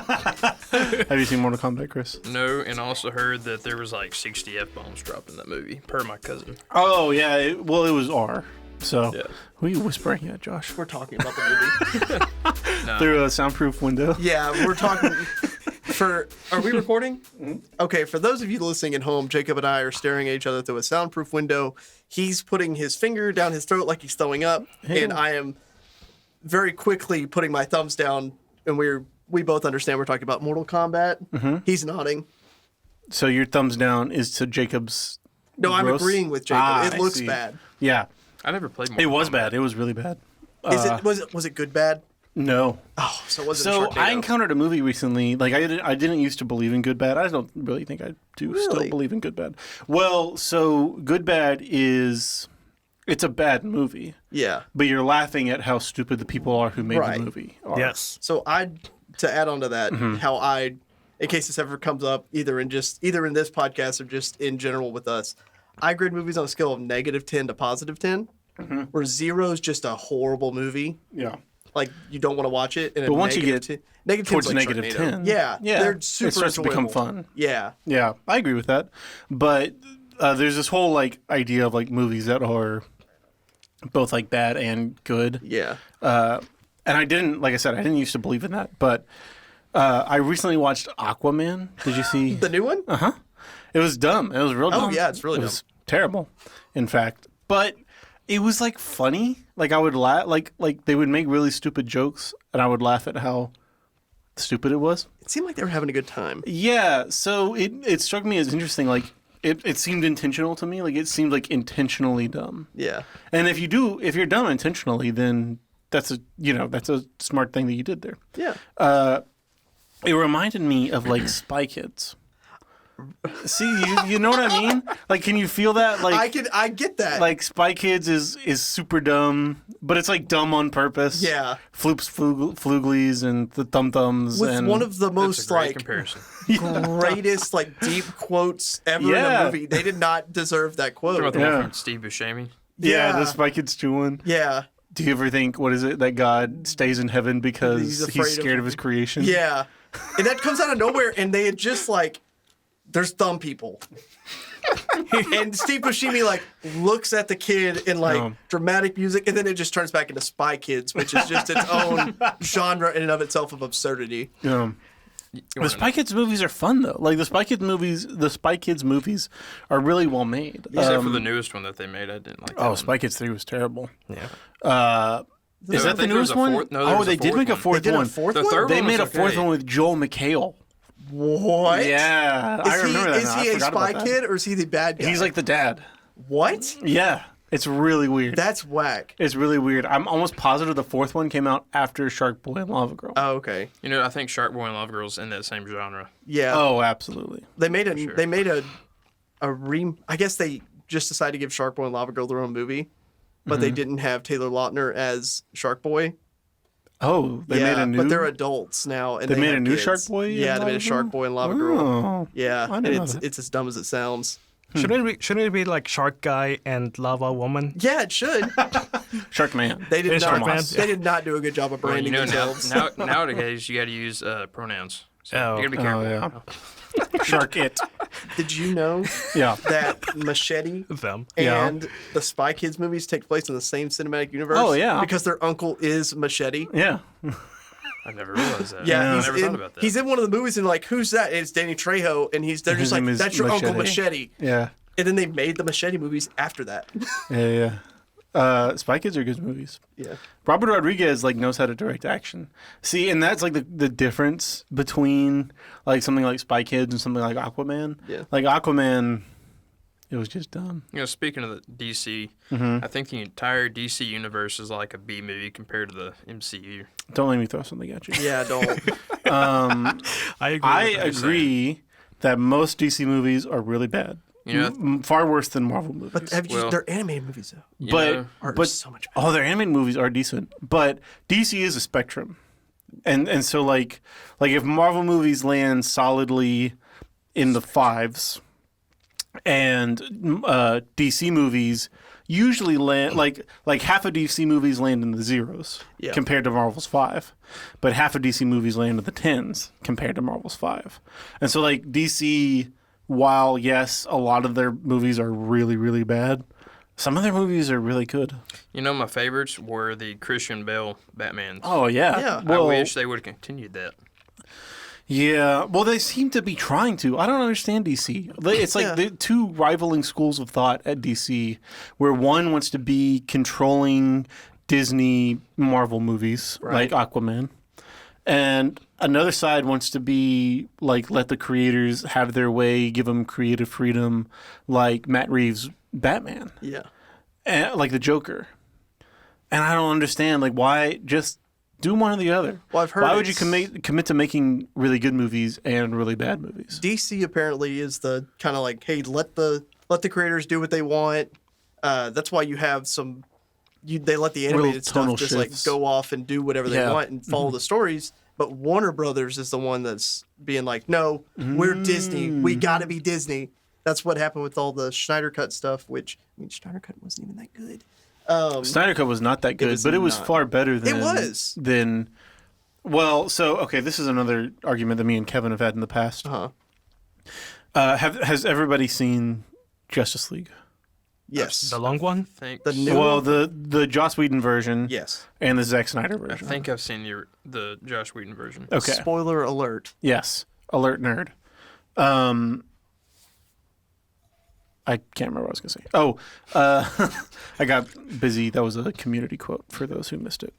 Have you seen Mortal Kombat, Chris? No, and I also heard that there was like 60 F-bombs dropped in that movie, per my cousin. Oh, yeah. It was R. So, Yeah. who are you whispering at, Josh? We're talking about the movie. No. Through a soundproof window? Yeah, we're talking. Are we recording? Okay, for those of you listening at home, Jacob and I are staring at each other through a soundproof window. He's putting his finger down his throat like he's throwing up, and I am very quickly putting my thumbs down, and we both understand we're talking about Mortal Kombat. He's nodding. So your thumbs down is to Jacob's. No, I'm gross? agreeing with Jacob. It I looks see. bad. Yeah. I never played Mortal It was Kombat. bad. It was really bad. Was it good bad? No. Oh, so it wasn't So Sharknado. I encountered a movie recently. Like I didn't used to believe in good bad. I don't really think I do still Really? believe in good bad. Well, so good bad it's a bad movie, Yeah. but you're laughing at how stupid the people are who made Right. the movie. Are. Yes. So to add on to that, how in case this ever comes up, either in this podcast or just in general with us, I grade movies on a scale of -10 to +10, where 0 is just a horrible movie. Yeah. Like you don't want to watch it. And But once you get negative towards 10's like negative Sharknado. 10, yeah, they're super it starts to become enjoyable. fun. Yeah, Yeah, I agree with that. But there's this whole like idea of like movies that are both like bad and good. yeah. And I didn't, like I said, I didn't used to believe in that. But I recently watched Aquaman. Did you see? The new one? It was dumb. It was real dumb. Oh, yeah, it's really It was terrible, in fact. But it was like funny. Like I would laugh. Like they would make really stupid jokes, and I would laugh at how stupid it was. It seemed like they were having a good time. Yeah. So it struck me as interesting. Like it seemed intentional to me. Like it seemed like intentionally dumb. Yeah. And if you're dumb intentionally, then that's a smart thing that you did there. Yeah. It reminded me of like Spy Kids. See, you know what I mean? Like, can you feel that? Like, I get that. like Spy Kids is super dumb, but it's like dumb on purpose. Yeah. Floops, Fluglies, and the Thum Thums, with and one of the That's most a great like comparison. greatest like deep quotes ever in Yeah. a movie. They did not deserve that What about quote. the Yeah. one from Steve Buscemi? yeah, Yeah. the Spy Kids 2 one. Yeah. Do you ever think what is it that God stays in heaven because He's he's, afraid scared of- of his creation? Yeah. And that comes out of nowhere, and they had just like, there's thumb people. And Steve Buscemi like looks at the kid in like dramatic music, and then it just turns back into Spy Kids, which is just its own genre in and of itself of absurdity. The Spy Kids movies are fun though. Like the Spy Kids movies are really well made. Except for the newest one that they made, I didn't like that one. Spy Kids 3 was terrible. Yeah. Is I that the think there was newest a one? fourth- no, there was a they did fourth make a one. fourth They did a one. fourth The one? third They one made a was fourth okay. one with Joel McHale. What? Yeah, I remember that. Is now. he I a forgot spy about that. kid or is he the bad guy? He's like the dad. what? Yeah, it's really weird. That's whack. It's really weird. I'm almost positive the fourth one came out after Shark Boy and Lava Girl. Oh, okay. You know, I think Shark Boy and Love Girl's in that same genre. Yeah. Oh, absolutely. They made sure. I guess they just decided to give Shark Boy and Lava Girl their own movie, but they didn't have Taylor Lautner as Shark Boy. Oh, they yeah, made a new. but they're adults now, and They made have a new kids. Shark Boy and Yeah, they made Lava a Shark Girl? Boy and Lava Girl. Oh. Yeah, I and didn't know that. it's as dumb as it sounds. Shouldn't it be like Shark Guy and Lava Woman? Yeah, it should. Shark Man. They did It's not. Sharkman. They did not do a good job of Well, branding you know, themselves. nowadays you got to use pronouns. So Oh. you got to be careful. yeah. Shark It. Did you know Yeah. that Machete Them. Yeah. and the Spy Kids movies take place in the same cinematic universe? Oh, yeah. because their uncle is Machete. Yeah. I never realized that. Yeah, I he's never in, thought about that. he's in one of the movies and like, who's that? And it's Danny Trejo, and they're His just like, name is that's your uncle Machete. Machete. Yeah. And then they made the Machete movies after that. Yeah. Yeah. Spy Kids are good movies. Yeah. Robert Rodriguez like knows how to direct action. See, and that's like the difference between like something like Spy Kids and something like Aquaman. Yeah. Like Aquaman, it was just dumb. You know, speaking of the DC, I think the entire DC universe is like a B movie compared to the MCU. Don't let me throw something at you. Yeah, don't. I agree. I with that. agree that most DC movies are really bad. You know, Far worse than Marvel movies. But have you, Well- they're animated movies, though. you but know, Are so much better. their animated movies are decent. But DC is a spectrum, and so like if Marvel movies land solidly in the fives, and DC movies usually land like half of DC movies land in the zeros Yeah. compared to Marvel's 5, but half of DC movies land in the tens compared to Marvel's 5. And so like DC, while yes, a lot of their movies are really really bad, some of their movies are really good. You know, my favorites were the Christian Bale Batmans. Oh yeah, Yeah. I wish they would have continued that. Yeah, well, they seem to be trying to. I don't understand DC. It's like the two rivaling schools of thought at DC, where one wants to be controlling Disney Marvel movies, like Aquaman, and another side wants to be like let the creators have their way, give them creative freedom, like Matt Reeves' Batman, and, like the Joker. And I don't understand, like, why just do one or the other. Well, I've heard why would you commit to making really good movies and really bad movies? DC apparently is the kind of like, hey, let the creators do what they want. That's why you have they let the animated stuff just like go off and do whatever they want and follow the stories. But Warner Brothers is the one that's being like, no, we're Disney. We got to be Disney. That's what happened with all the Snyder Cut stuff, which, I mean, Snyder Cut wasn't even that good. Snyder Cut was not that good, but it was far better than... It was. Than... Well, so, okay, this is another argument that me and Kevin have had in the past. Has everybody seen Justice League? Yes. The long one? The new Well, the Joss Whedon version. Yes. And the Zack Snyder I version. think I've seen the Josh Whedon version. Okay. Spoiler alert. Yes. Alert nerd. I can't remember what I was going to say. Oh, I got busy. That was a Community quote for those who missed it.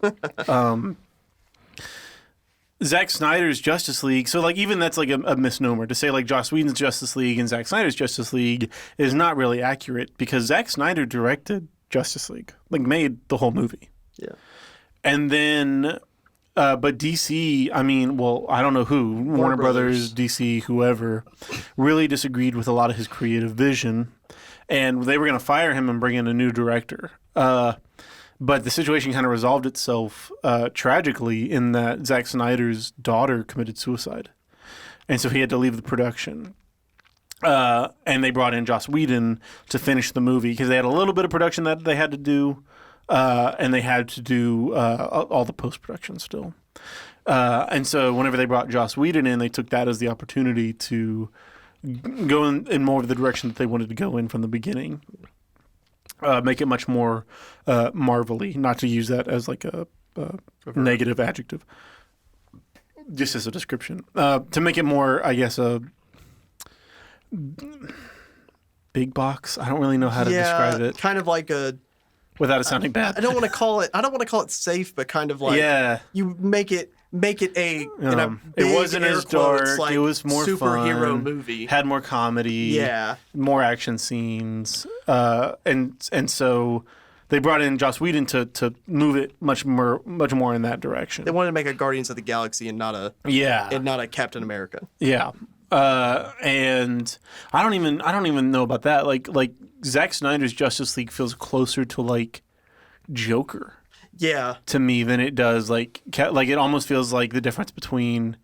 Zack Snyder's Justice League. So, like, even that's like a misnomer to say like Joss Whedon's Justice League and Zack Snyder's Justice League is not really accurate because Zack Snyder directed Justice League, like made the whole movie. Yeah. And then, but DC, I mean, well, I don't know who, Warner Brothers, DC, whoever, really disagreed with a lot of his creative vision. And they were going to fire him and bring in a new director. But the situation kind of resolved itself tragically in that Zack Snyder's daughter committed suicide. And so he had to leave the production. And they brought in Joss Whedon to finish the movie because they had a little bit of production that they had to do. And they had to do all the post-production still. And so whenever they brought Joss Whedon in, they took that as the opportunity to go in more of the direction that they wanted to go in from the beginning. Make it much more Marvel-y, not to use that as like a negative adjective, just as a description. To make it more, I guess, a big box. I don't really know how to describe it. Kind of like a... Without it sounding bad. I don't want to call it safe, but kind of like you make it a in a big it wasn't air as quotes, dark. like, It was more superhero fun. movie. Had more comedy. More action scenes. And so they brought in Joss Whedon to move it much more in that direction. They wanted to make a Guardians of the Galaxy and not a Captain America. Yeah. And I don't even know about that. Like Zack Snyder's Justice League feels closer to like Joker. Yeah. To me than it does like it almost feels like the difference between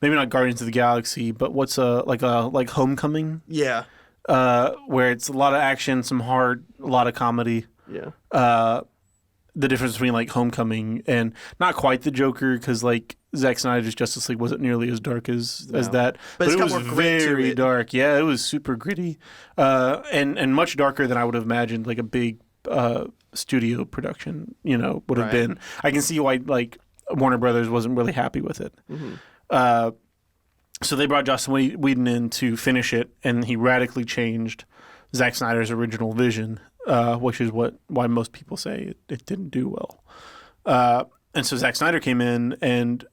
maybe not Guardians of the Galaxy, but what's like Homecoming. Yeah. Where it's a lot of action, some heart, a lot of comedy. Yeah. The difference between like Homecoming and not quite the Joker because like Zack Snyder's Justice League wasn't nearly as dark as that, but it's it got was more grit to very it. dark. Yeah, it was super gritty, and much darker than I would have imagined. Like a big studio production, would have been. I can see why like Warner Brothers wasn't really happy with it. Mm-hmm. So they brought Joss Whedon in to finish it, and he radically changed Zack Snyder's original vision, which is why most people say it didn't do well. And so Zack Snyder came in and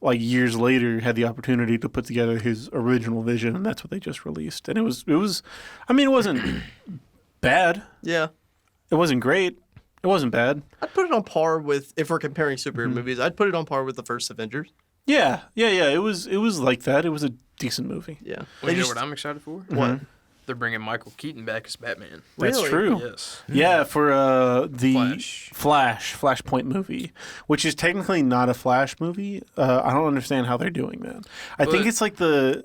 like years later had the opportunity to put together his original vision, and that's what they just released. And it was I mean, it wasn't bad. Yeah. It wasn't great. It wasn't bad. I'd put it on par with, if we're comparing superhero movies, I'd put it on par with the first Avengers. Yeah. It was like that. It was a decent movie. Yeah. Well, you know what I'm excited for? What? They're bringing Michael Keaton back as Batman. That's Really? true. Yes. Yeah, for the Flash. Flashpoint movie, which is technically not a Flash movie. I don't understand how they're doing that. I think it's like the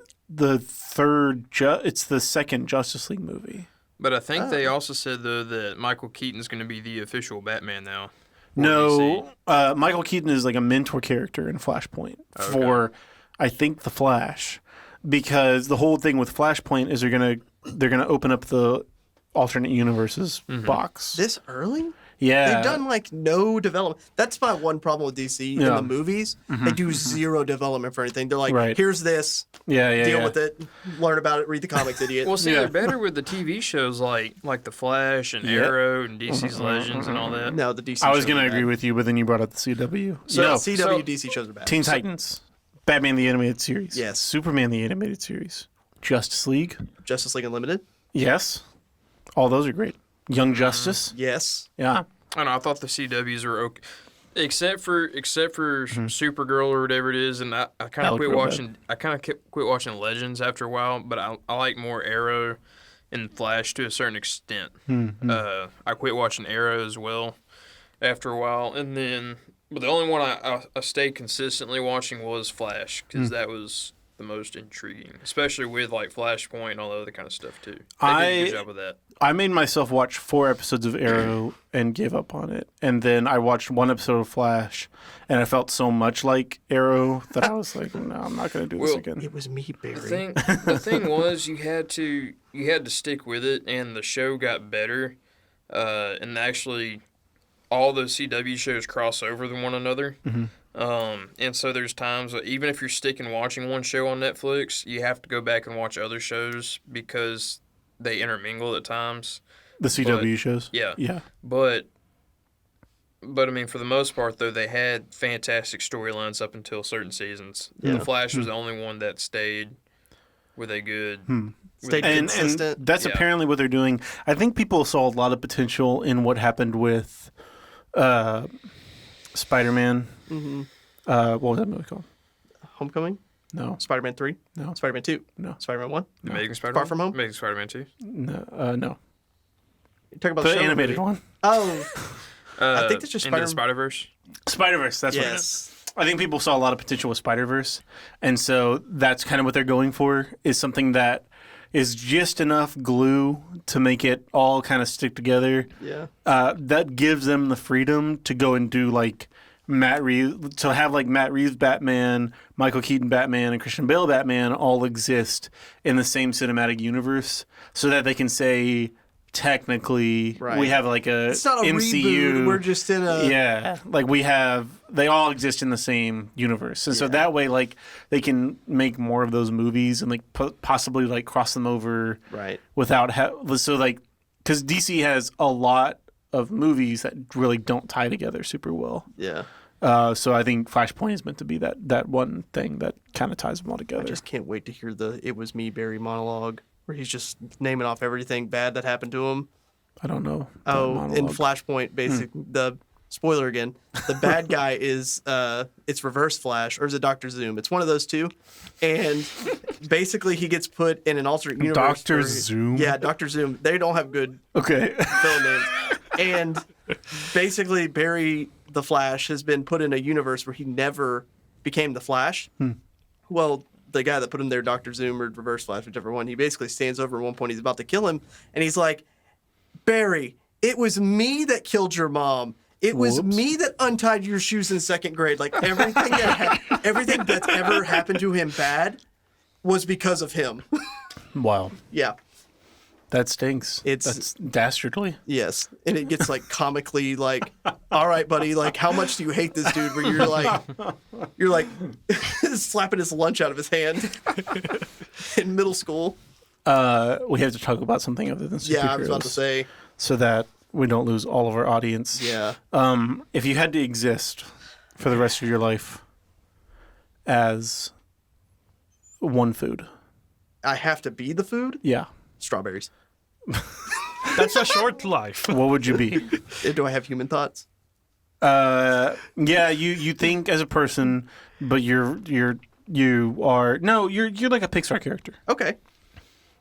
third. It's the second Justice League movie. But I think they also said, though, that Michael Keaton's going to be the official Batman now. No, Michael Keaton is like a mentor character in Flashpoint for, I think, the Flash, because the whole thing with Flashpoint is they're gonna open up the alternate universes box. This early? Yeah, They've done like no development. That's my one problem with DC in the movies. They do zero development for anything. They're like, here's this. Deal with it. Learn about it. Read the comics, idiot. Well, see, they're better with the TV shows like The Flash and Arrow and DC's Legends and all that. No, the DC. I was gonna agree with you, but then you brought up the CW. So CW, DC shows are bad. Teen Titans, Batman the Animated Series, yes. Superman the Animated Series, Justice League, Justice League Unlimited, yes, all those are great. Young Justice, yes. yeah. I don't know. I thought the CWs were okay, except for Supergirl or whatever it is, and I kind of quit watching. I kind of quit watching Legends after a while, but I like more Arrow and Flash to a certain extent. I quit watching Arrow as well after a while, and then but the only one I stayed consistently watching was Flash because that was the most intriguing, especially with like Flashpoint and all the other kind of stuff too. They did a good job with that. I made myself watch 4 episodes of Arrow and gave up on it. And then I watched 1 episode of Flash, and I felt so much like Arrow that I was like, no, I'm not going to do this again. It was me, Barry. The thing was, you had to stick with it, and the show got better. And actually, all those CW shows cross over with one another. And so there's times that even if you're sticking watching one show on Netflix, you have to go back and watch other shows because they intermingle at times. The CW shows? Yeah. Yeah. But I mean, for the most part, though, they had fantastic storylines up until certain seasons. Yeah. The Flash was the only one that stayed with a good... Stayed consistent. And that's apparently what they're doing. I think people saw a lot of potential in what happened with Spider-Man. What was that movie called? Homecoming? No. Spider-Man 3? No. Spider-Man 2? No. Spider-Man 1? Amazing Spider-Man? Far From Home? Amazing Spider-Man 2? No. You're talking about The show animated movie? one. Oh. I think that's just Into the Spider-Man. Spider-Verse? Spider-Verse, that's what it is. I think people saw a lot of potential with Spider-Verse, and so that's kind of what they're going for, is something that is just enough glue to make it all kind of stick together. Yeah. That gives them the freedom to go and do like Matt Reeves, to have like Matt Reeves Batman, Michael Keaton Batman, and Christian Bale Batman all exist in the same cinematic universe, so that they can say technically we have like a it's not a MCU. Reboot. We're just in a like they all exist in the same universe, and so that way like they can make more of those movies and like possibly like cross them over without so like because DC has a lot of movies that really don't tie together super well. Yeah. So I think Flashpoint is meant to be that one thing that kind of ties them all together. I just can't wait to hear the "It was me, Barry" monologue where he's just naming off everything bad that happened to him. I don't know. In Flashpoint, basically the spoiler again. The bad guy is it's Reverse Flash or is it Dr. Zoom? It's one of those two, and basically he gets put in an alternate universe. Dr. Zoom. Yeah, Dr. Zoom. They don't have good villain names, and basically Barry the Flash has been put in a universe where he never became the Flash. Well, the guy that put him there, Dr. Zoom or Reverse Flash, whichever one, he basically stands over at one point. He's about to kill him, and he's like, Barry, it was me that killed your mom. It was me that untied your shoes in 2nd grade. Like everything that's ever happened to him bad was because of him. Wow. Yeah. That stinks. That's dastardly. Yes. And it gets like comically like, all right, buddy, like how much do you hate this dude where you're like slapping his lunch out of his hand in middle school. We have to talk about something other than superheroes. Yeah, I was about to say. So that we don't lose all of our audience. Yeah. If you had to exist for the rest of your life as one food. I have to be the food? Yeah. Strawberries. That's a short life. What would you be? Do I have human thoughts? Yeah, you think as a person, but you're like a Pixar character. Okay.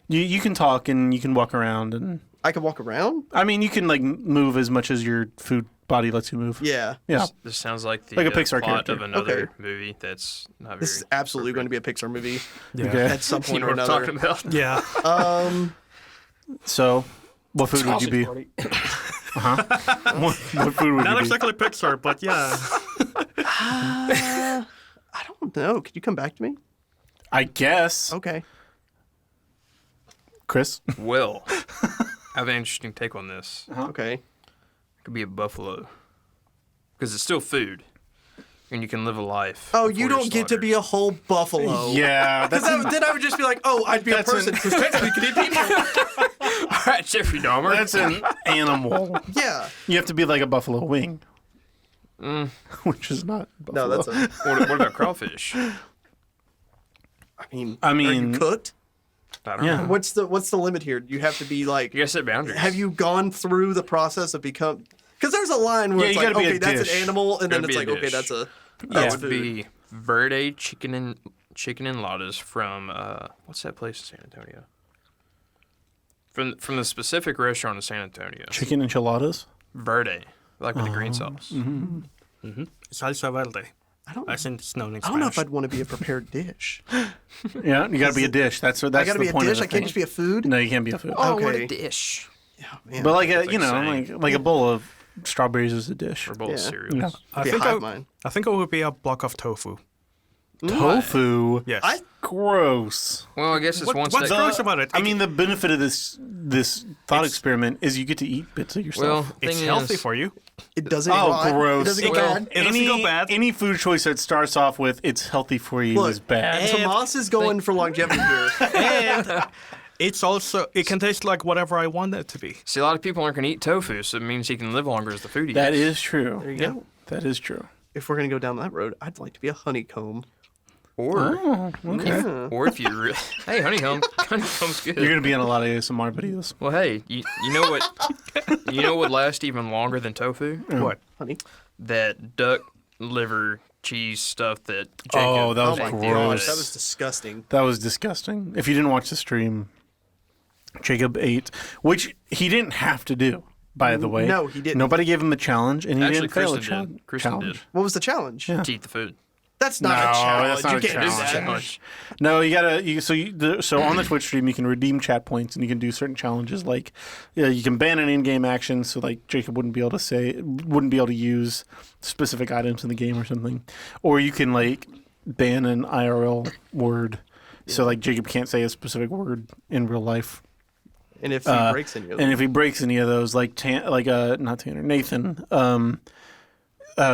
You can talk and you can walk around and I can walk around? I mean, you can like move as much as your food body lets you move. Yeah. Yeah. This sounds like the like a Pixar plot character of another movie that's not very... This is absolutely going to be a Pixar movie Yeah. Okay. at some point You know or what I'm another. talking about? Yeah. So What food would you be? Sausage What food would Not you be? exactly Pixar, but yeah. I don't know. Could you come back to me? I guess. Okay. Chris? Well, I have an interesting take on this. Okay. It could be a buffalo. Because it's still food. And you can live a life. Oh, before you you're don't get to be a whole buffalo. Yeah, Because then I would just be like, oh, I'd be a That's person because technically could eat people. All right, Jeffrey Dahmer. that's an animal. Yeah. You have to be like a buffalo wing. Which is not buffalo. No, that's a. What about crawfish? I mean, I are mean- you cooked? I don't Yeah. know. What's the limit here? You have to be like. You gotta set boundaries. Have you gone through the process of become? Because there's a line where Yeah, it's you like, gotta be a okay, that's dish. an animal, and then Gotta it's be a like, okay, dish. that's a. That That's would food. be Verde chicken enchiladas from what's that place in San Antonio? From the specific restaurant in San Antonio. Chicken enchiladas? Verde, like with the green sauce. Salsa verde. I don't. I think it's known in I don't know if Spanish. I'd want to be a prepared dish. Yeah, you gotta be a dish. That's I got to the be a point dish. of I the can't thing. just be a food. No, you can't be a food. Oh, what Okay. a dish! Yeah, man. But like a, like you know, saying- like a bowl of strawberries is a dish. Or a bowl of Yeah. cereals. No. I Be a think hive mind. I think it would be a block of tofu. Tofu. Yes. Gross. Well, I guess it's one What's step. gross about it? I mean, the benefit of this thought It's- experiment is you get to eat bits of yourself. Well, it's thing healthy is, for you. It doesn't. Oh, rot. gross. It doesn't go Well, bad. It doesn't go bad. Any food choice that starts off with "it's healthy for you" Look, is bad. Tomas is going for longevity here. And it's also, it can taste like whatever I want it to be. See, a lot of people aren't going to eat tofu, so it means he can live longer as the food he That eats. is true. There you go. That is true. If we're gonna go down that road, I'd like to be a honeycomb. Or, Oh, okay. or if you, hey, honeycomb's good. You're gonna be in a lot of ASMR videos. Well, hey, you know what? You know what would last even longer than tofu? What? Honey. That duck liver cheese stuff that Jacob. Oh, that was Oh my gross. gosh, that was disgusting. That was disgusting. If you didn't watch the stream, Jacob ate, which he didn't have to do, by the way. No, he didn't. Nobody gave him the challenge, and he Actually, didn't fail the Kristen did. Kristen challenge. did. What was the challenge? Yeah. To eat the food. That's not No, a challenge. that's not you a can't do challenge. that. No, you gotta. So on the Twitch stream, you can redeem chat points, and you can do certain challenges. Like, you can ban an in-game action, so like Jacob wouldn't be able to use specific items in the game or something, or you can like ban an IRL word, so like Jacob can't say a specific word in real life. And if he breaks any of them. And if he breaks any of those, not Tanner, Nathan,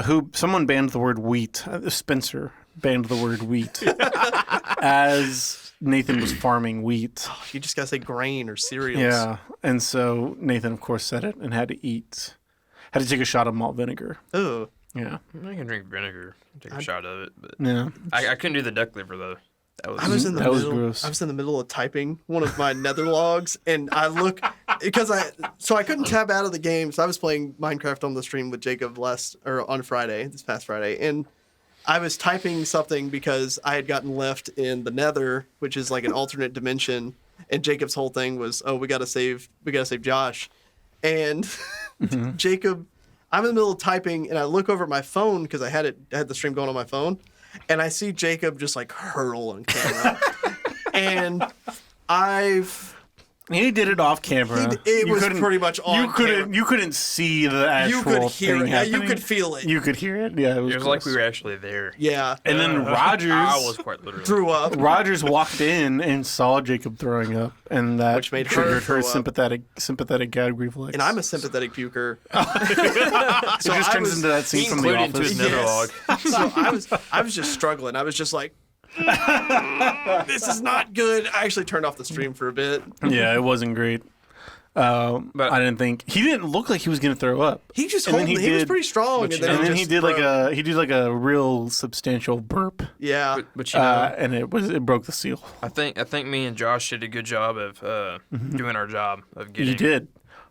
who someone banned the word wheat. Spencer banned the word wheat as Nathan was farming wheat. you just gotta say grain or cereals. Yeah, and so Nathan, of course, said it and had to take a shot of malt vinegar. Oh. Yeah, I can drink vinegar, take a shot of it, but yeah. I couldn't do the duck liver though. That was, I was in the That was middle. gross. I was in the middle of typing one of my nether logs, and I look because I couldn't tab out of the game. So I was playing Minecraft on the stream with Jacob on Friday, this past Friday, and I was typing something because I had gotten left in the Nether, which is like an alternate dimension, and Jacob's whole thing was, oh, we gotta save Josh, and Jacob. I'm in the middle of typing, and I look over at my phone because I had the stream going on my phone, and I see Jacob just like hurl on camera, and He did it off camera. It You was couldn't- pretty much on camera. You couldn't see the actual You could hear thing it. Yeah, you happening. could feel it. You could hear it. Yeah, it was, it was like gross. we were actually there. Yeah. And then Rogers. I was quite literally. Threw up. Rogers walked in and saw Jacob throwing up, and that Which made her triggered throw her up. sympathetic gag reflex. And I'm a sympathetic puker. It just turns into that scene He from The included into Office. his nether log. So I was just struggling. I was just like, this is not good. I actually turned off the stream for a bit. Yeah, it wasn't great. But- I didn't think he didn't look like he was going to throw up. He just And then he was pretty strong, and then, And then just he did broke. like a real substantial burp, Yeah. But you know, and it broke the seal. I think me and Josh did a good job of doing our job of getting. You did.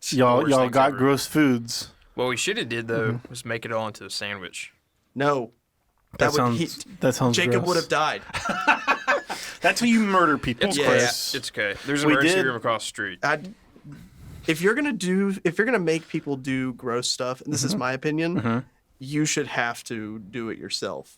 Y'all worst things got ever. gross foods. What we should have did though was make it all into a sandwich. No. That sounds Jacob gross. would have died. That's how you murder people, It's Chris. It's okay. There's an We emergency did- room across the street. If you're gonna make people do gross stuff, and this is my opinion, you should have to do it yourself.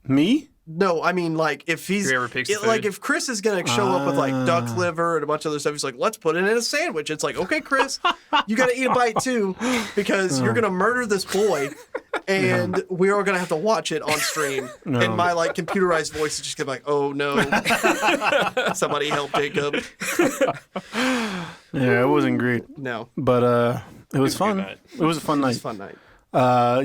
Me? No, I mean, like, if he's... Whoever picks the like, food. if Chris is going to show up with, like, duck liver and a bunch of other stuff, he's like, let's put it in a sandwich. It's like, okay, Chris, you got to eat a bite, too, because you're going to murder this boy, and we are going to have to watch it on stream. And my, like, computerized voice is just going to be like, oh, no. Somebody help Jacob. Yeah, it wasn't great. No. But it was fun. night. It was a fun It night. was a fun night.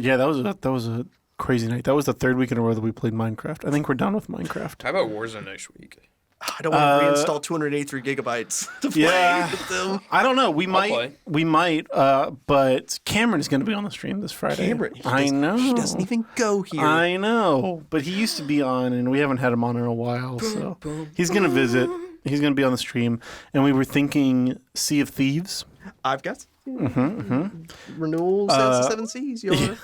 Yeah, that was a crazy night. That was the third week in a row that we played Minecraft. I think we're done with Minecraft. How about Warzone next week? I don't want to reinstall 283 gigabytes to play with them. I don't know. We play. might. But Cameron's going to be on the stream this Friday. Cameron, I know. He doesn't even go here. I know, but he used to be on, and we haven't had him on in a while. So he's going to visit. He's going to be on the stream, and we were thinking Sea of Thieves. I've got renewal since the 7 Seas, y'all.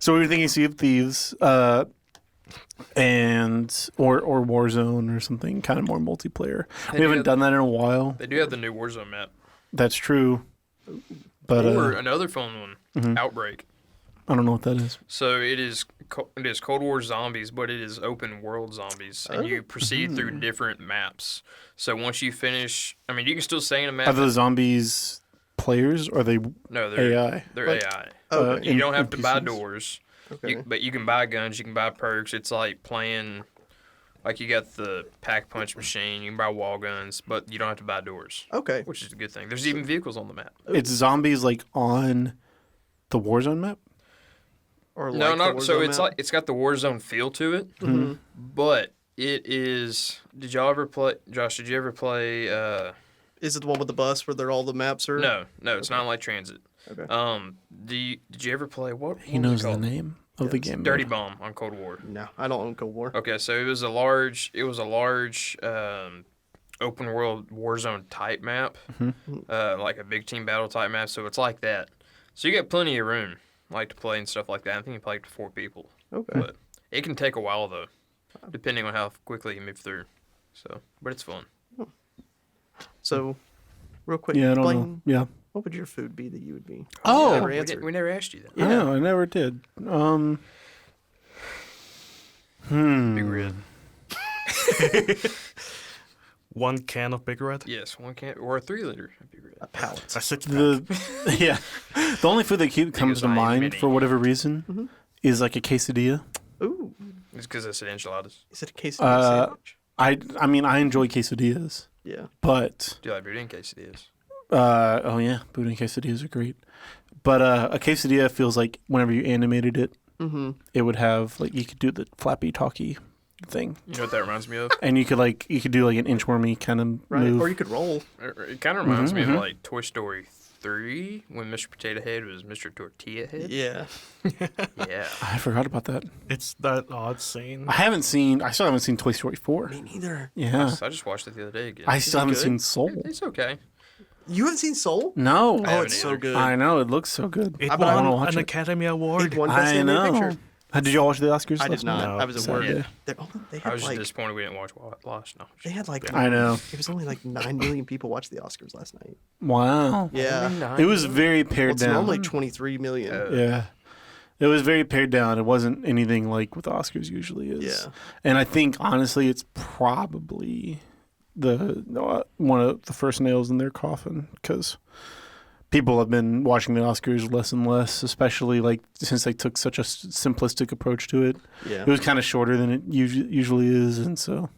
So we were thinking Sea of Thieves, and or Warzone or something kind of more multiplayer. We haven't done that in a while. They do have the new Warzone map. That's true, but Or another fun one, Outbreak. I don't know what that is. So it is Cold War zombies, but it is open world zombies, and you proceed through different maps. So once you finish, I mean, you can still stay in a map. Are the zombies players or are they No, they're AI? They're Like- AI. Okay. You don't have to buy NPCs? doors, Okay. but you can buy guns. You can buy perks. It's like playing, like you got the pack punch machine. You can buy wall guns, but you don't have to buy doors, Okay. which is a good thing. There's even vehicles on the map. It's zombies like on the Warzone map. Or No, like no. the So Warzone it's map? like it's got the Warzone feel to it, but it is. Did y'all ever play, Josh? Did you ever play? Is it the one with the bus where all the maps are? No, it's not like Transit. Okay. Did you ever play what? He knows the name of the game. Dirty Bomb on Cold War. No, I don't own Cold War. Okay, so it was a large open world Warzone type map, like a big team battle type map. So it's like that. So you got plenty of room, like to play and stuff like that. I think you play up to 4 people. Okay. But it can take a while though, depending on how quickly you move through. So, but it's fun. So, real quick, Yeah, I don't Blaine, know. Yeah. what would your food be that you would be? Oh, never We, answered. we never asked you that. I know. I never did. Big Red. One can of Big Red. Yes, 1 can or a 3-liter of Big Red. A pallet. A 6-pack. Yeah. The only food that comes to I ain't mind many. for whatever reason is like a quesadilla. Ooh, It's because it's enchiladas. is it a quesadilla sandwich? I mean, I enjoy quesadillas, Yeah. but Do you like boudin quesadillas? oh yeah, boudin quesadillas are great. But a quesadilla feels like whenever you animated it, it would have like you could do the flappy talky thing, You know what that reminds me of? and you could do like an inchwormy kind of Right. move. Or you could roll. It kind of reminds me of like Toy Story 3 when Mr. Potato Head was Mr. Tortilla Head. Yeah. Yeah. I forgot about that. It's that odd scene. I still haven't seen Toy Story 4. Me neither. Yeah. I just watched it the other day again. I still haven't good? seen Soul. It's okay. You haven't seen Soul? No. Oh, haven't it's so either. good. I know. It looks so good. It I wanna won watch an it. Academy It Award. won Best I Animated know. Picture. Did y'all watch the Oscars? I did not. No. I was at Saturday. work. They I had was just like disappointed we didn't watch Lost. No. they had like I know. it was only like 9 million people watched the Oscars last night. Wow. Yeah. It was very pared It's down. normally 23 million. Yeah. It was very pared down. It wasn't anything like what the Oscars usually is. Yeah. And I think honestly it's probably one of the first nails in their coffin because people have been watching the Oscars less and less, especially like since they took such a simplistic approach to it. Yeah. It was kind of shorter than it usually is, and so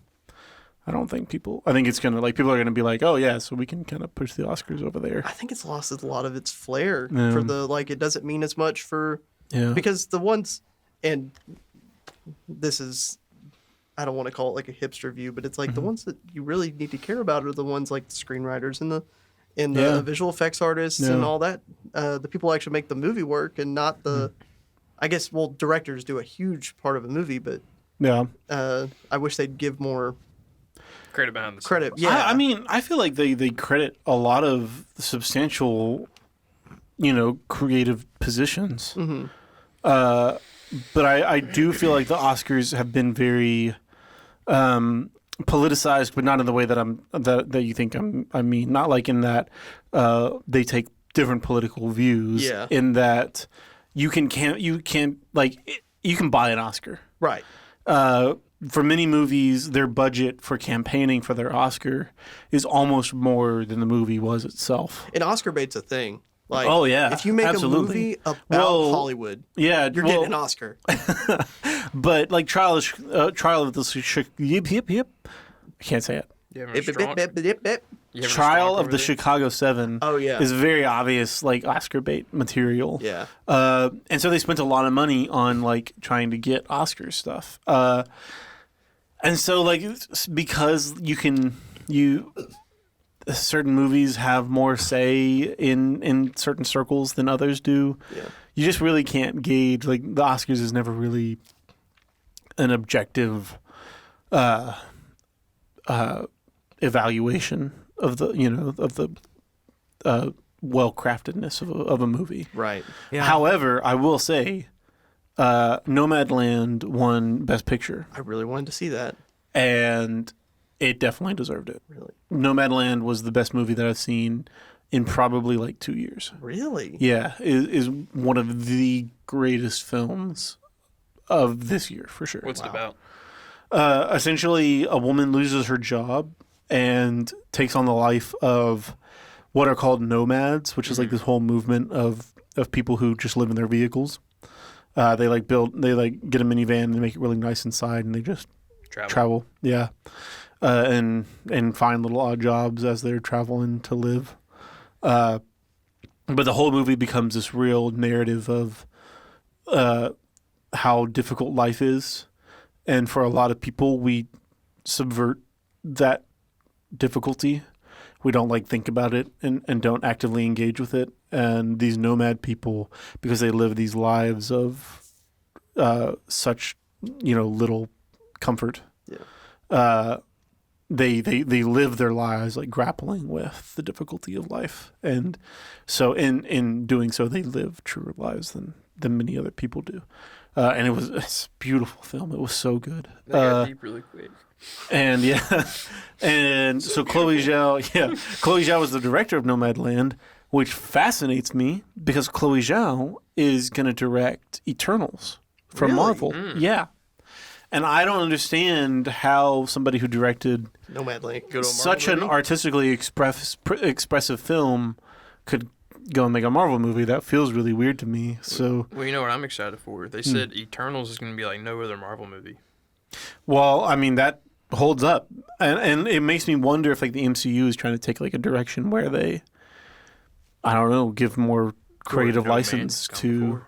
I don't think I think it's gonna people are gonna be like, oh yeah, so we can kind of push the Oscars over there. I think it's lost a lot of its flair Yeah. for the it doesn't mean as much for Yeah. because the ones and this is I don't want to call it like a hipster view, but it's like the ones that you really need to care about are the ones like the screenwriters and the Yeah. visual effects artists and Yeah. all that. The people who actually make the movie work and not the I guess directors do a huge part of a movie, but Yeah. I wish they'd give more Credit behind the scenes. credit. Yeah. I mean, I feel like they credit a lot of substantial, creative positions. But I do feel like the Oscars have been very politicized, but not in the way that you think I mean. Not like in that they take different political views. Yeah. In that you can buy an Oscar. Right. for many movies, their budget for campaigning for their Oscar is almost more than the movie was itself. And Oscar bait's a thing. Like, oh yeah, if you make absolutely. a movie about Hollywood, yeah, you're getting an Oscar. But like Trial of the I can't say it. Trial of the Chicago 7 is very obvious like Oscar bait material. Yeah. And so they spent a lot of money on like trying to get Oscar stuff. And so like because certain movies have more say in certain circles than others do. Yeah. You just really can't gauge, like the Oscars is never really an objective evaluation of the well-craftedness of a movie. Right. Yeah. However, I will say Nomadland won Best Picture. I really wanted to see that. And it definitely deserved it. Really? Nomadland was the best movie that I've seen in probably like 2 years. Really? Yeah, is one of the greatest films of this year for sure. What's it about? Essentially, a woman loses her job and takes on the life of what are called nomads, which is like this whole movement of people who just live in their vehicles. They get a minivan and they make it really nice inside, and they just travel. Yeah, and find little odd jobs as they're traveling to live. But the whole movie becomes this real narrative of how difficult life is. And for a lot of people, we subvert that difficulty. We don't like think about it and don't actively engage with it. And these nomad people, because they live these lives of such little comfort, they live their lives like grappling with the difficulty of life. And so in doing so, they live truer lives than many other people do. And it's a beautiful film. It was so good. They got deep really quick. And so Chloe Zhao was the director of Nomadland, which fascinates me because Chloe Zhao is going to direct Eternals from Marvel. Yeah. And I don't understand how somebody who directed Nomadland, such an artistically expressive film could go and make a Marvel movie. That feels really weird to me. So, well, you know what I'm excited for? They said Eternals is going to be like no other Marvel movie. Well, I mean that holds up, and it makes me wonder if like the MCU is trying to take like a direction where they, I don't know, give more creative license to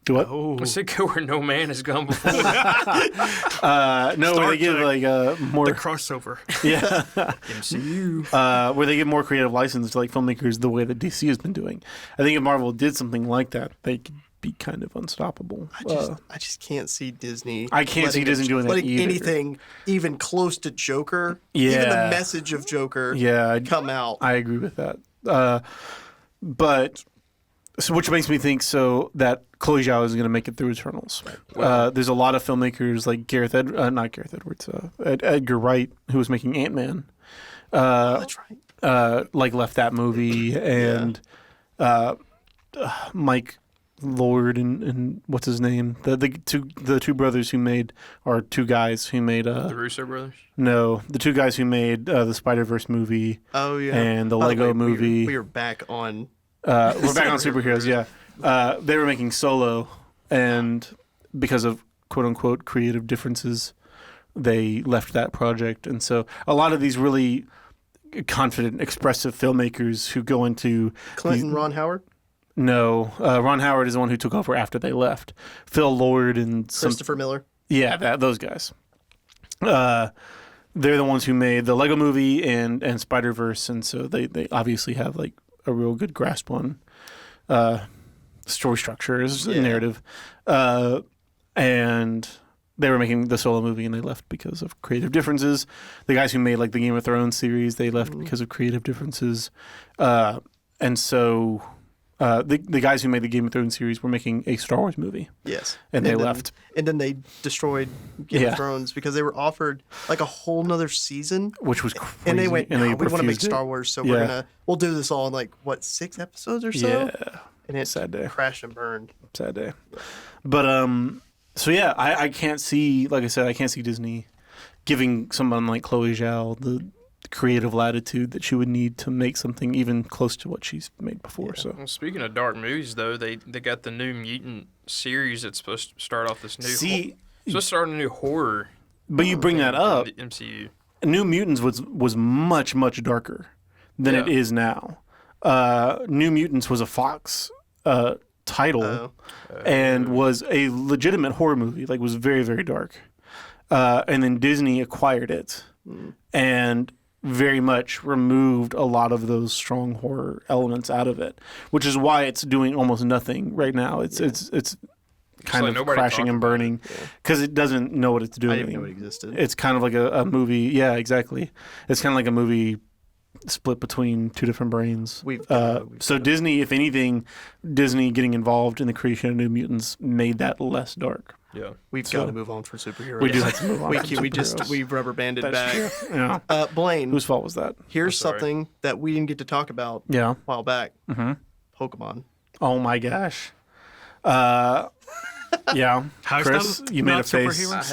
what? Oh. I said go where no man has gone before. No, where they give like more the crossover. Yeah, MCU. where they give more creative license to like filmmakers the way that DC has been doing. I think if Marvel did something like that, they could be kind of unstoppable. I just can't see Disney. I can't see Disney doing that either. Anything even close to Joker. Yeah. Even the message of Joker. Come out. I agree with that. But so, which makes me think that Chloe Zhao is going to make it through Eternals. Right. There's a lot of filmmakers like Edgar Wright, who was making Ant-Man. That's right. Like left that movie, and Mike Lord and what's his name? The two brothers who made, or two guys who made the Russo brothers? No, the two guys who made the Spider-Verse movie. Oh yeah. And the Lego movie. We are back on. We're back on superheroes. Yeah. They were making Solo, and because of quote unquote creative differences, they left that project. And so a lot of these really confident, expressive filmmakers who go into Ron Howard. No, Ron Howard is the one who took over after they left. Phil Lord and Christopher Miller. Yeah, those guys. They're the ones who made the Lego movie and Spider-Verse, and so they obviously have like a real good grasp on story structures, narrative. And they were making the Solo movie and they left because of creative differences. The guys who made like the Game of Thrones series, they left because of creative differences. And so the guys who made the Game of Thrones series were making a Star Wars movie. Yes. And they left. And then they destroyed Game of Thrones because they were offered like a whole nother season. Which was crazy. And they went, no, we want to make it. Star Wars, so we'll do this all in like, 6 episodes or so? Yeah. And it Sad day. crashed and burned. Sad day. But So yeah, I can't see, like I said, I can't see Disney giving someone like Chloe Zhao the creative latitude that she would need to make something even close to what she's made before. So Well, speaking of dark movies, though, they got the new Mutant series that's supposed to start off this new. see, Supposed to start a new horror. but you bring that in up. the MCU. New Mutants was much darker than it Yeah. is now. New Mutants was a Fox title and was a legitimate horror movie. Like, was very dark. And then Disney acquired it and very much removed a lot of those strong horror elements out of it, which is why it's doing almost nothing right now. It's kind like of nobody crashing talked and about burning because it doesn't know what it's doing. I didn't even know it existed. It's kind of like a movie. Yeah, exactly. It's kind of like a movie split between two different brains. So Disney, if anything, Disney getting involved in the creation of New Mutants made that less dark. Yeah. We've got to move on from superheroes. We do have to move on. We rubber banded That's back. true. Yeah. Blaine, Whose fault was that? here's sorry. something that we didn't get to talk about Yeah. a while back. Mhm. Pokemon. Oh my gosh. Yeah. How's Chris, that you made not a face. I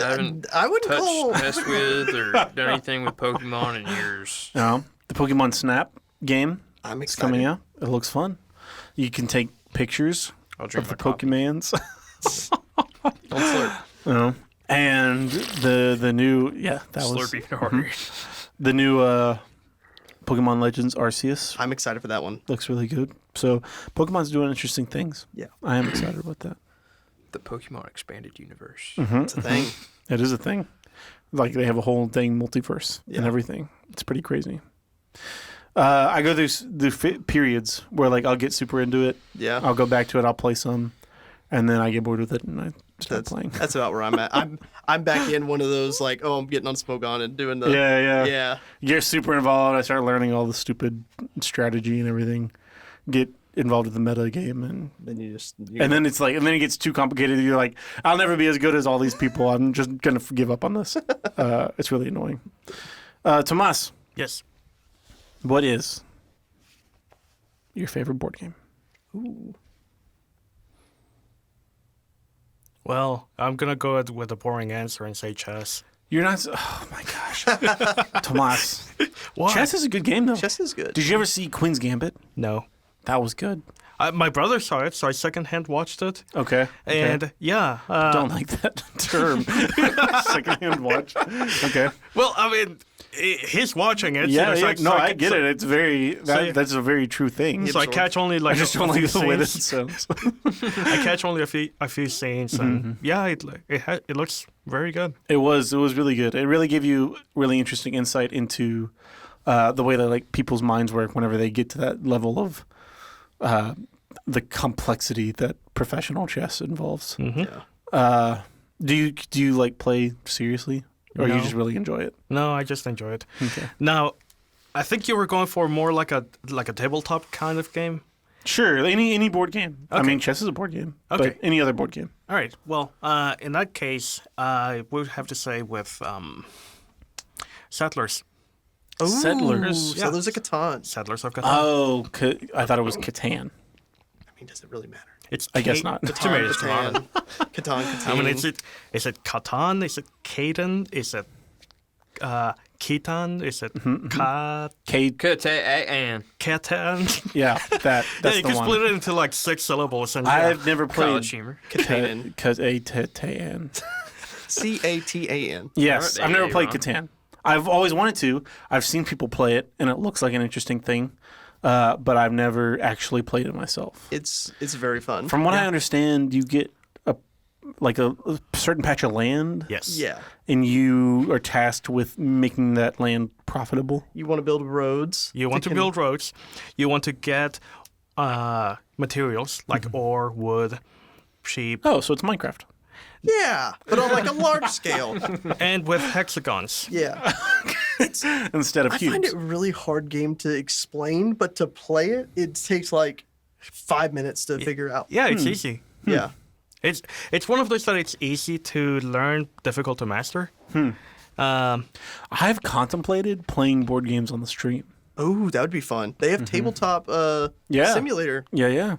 haven't I wouldn't call. touched, messed with, or done anything with Pokemon in years. No. The Pokemon Snap game I'm is excited. coming out. It looks fun. You can take pictures I'll drink of the my coffee. Pokemans. Don't slurp. And the new that was Slurpee harder. the new Pokemon Legends Arceus I'm excited for that one. looks really good. So Pokemon's doing interesting things. Yeah. I am excited about that. The Pokemon expanded universe. It's a thing. It is a thing. Like they have a whole dang multiverse and Yeah. everything. It's pretty crazy. I go through periods where like I'll get super into it. Yeah. I'll go back to it. I'll play some, and then I get bored with it and I start playing. That's about where I'm at. I'm back in one of those like, oh, I'm getting on Smogon and doing the Yeah. You're super involved. I start learning all the stupid strategy and everything. Get involved with the meta game and Then you just and then it's like and then it gets too complicated. You're like, I'll never be as good as all these people. I'm just gonna give up on this. It's really annoying. Tomas, Yes. what is your favorite board game? Well, I'm gonna go with a boring answer and say chess. You're not. Oh my gosh, Tomas. Why? Chess is a good game though. chess is good. Did you ever see Queen's Gambit? No. That was good. My brother saw it, so I secondhand watched it. Okay. And yeah. Don't like that term. Secondhand watch. Okay. Well, I mean, he's watching it. Yeah, so yeah. it's No, like- I get it. It's very yeah. that's a very true thing. So I catch only I like just a don't like few the way that scenes. sounds. I catch only a few scenes, and yeah, it looks very good. It was really good. It really gave you really interesting insight into the way that like people's minds work whenever they get to that level of the complexity that professional chess involves. Yeah. Do you like play seriously, or you No. just really enjoy it? No, I just enjoy it. Okay. Now, I think you were going for more like a tabletop kind of game. Sure, any board game. I Okay. mean, chess is a board game, Okay. but any other board game. All right. Well, in that case, I would have to say with Settlers. Settlers. So there's a Catan. Settlers of Catan. Oh, I thought it was Catan. I mean, does it really matter? It's I guess not. Tomatoes, tomato. Catan. I mean, is it Catan? Is it Catan? Is it Ketan? Is it Cade. Catan. Catan? Yeah, that's Yeah, you the can one. split it into like 6 syllables. And yeah. I've never played College humor. Catan. Catan. Catan. Yes, Alright, I've never yeah, played Ron. Catan. I've always wanted to. I've seen people play it, and it looks like an interesting thing, but I've never actually played it myself. It's very fun. From what I understand, you get a certain patch of land, Yes. Yeah. and you are tasked with making that land profitable. You want to build roads. You want to build roads. You want to get materials like ore, wood, sheep, Oh, so it's Minecraft. Yeah, but on like a large scale. and with hexagons. Yeah. Instead of I cubes. find it a really hard game to explain, but to play it, it takes like 5 minutes to figure out. Yeah, it's easy. Yeah. It's one of those that it's easy to learn, difficult to master. I've contemplated playing board games on the stream. Oh, that would be fun. They have tabletop Yeah. simulator. Yeah.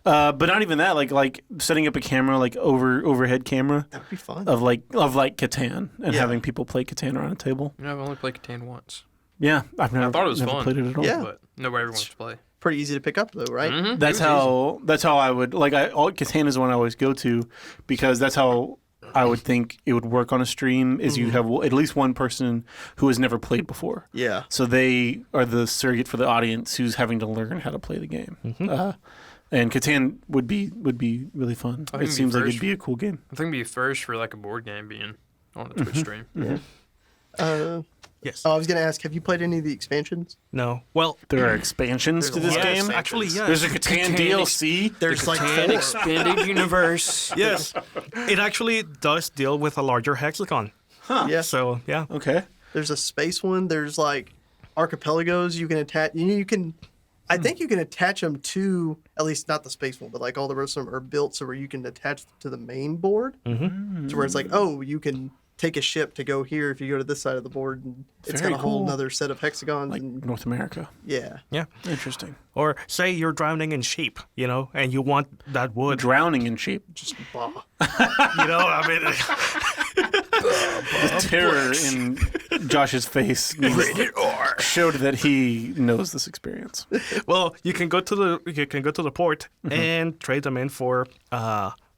But not even that. Like setting up a camera, like overhead camera That'd be fun. of like Catan and having people play Catan around a table. I've only played Catan once. Yeah, I thought it was never fun. played it at all. Yeah. But nobody ever wants to play. Pretty easy to pick up though, right? Mm-hmm. That's how I would like. Catan is one I always go to because that's how I would think it would work on a stream. Is you have at least one person who has never played before. Yeah. So they are the surrogate for the audience who's having to learn how to play the game. And Catan would be really fun. I think It seems like it'd first- be a cool game. I think it'd be a first for like a board game being on a Twitch stream. Yes. I was gonna ask, have you played any of the expansions? No. Well, There are expansions to this lot of game. expansions. actually, yes. There's a Catan DLC. There's like Catan 4. expanded universe. Yes. It actually does deal with a larger hexagon. Yeah. So, yeah. Okay. There's a space one. There's like archipelagos you can attach. You can, I think you can attach them to, at least not the space one, but like all the rest of them are built so where you can attach them to the main board. So where it's like, oh, you can take a ship to go here if you go to this side of the board, and it's Very got a whole cool. nother set of hexagons. Like And North America. yeah, Yeah. Interesting. Or say you're drowning in sheep, and you want that wood. Drowning in sheep. just bah. I mean, The terror in Josh's face showed that he knows this experience. well, you can go to the port and trade them in for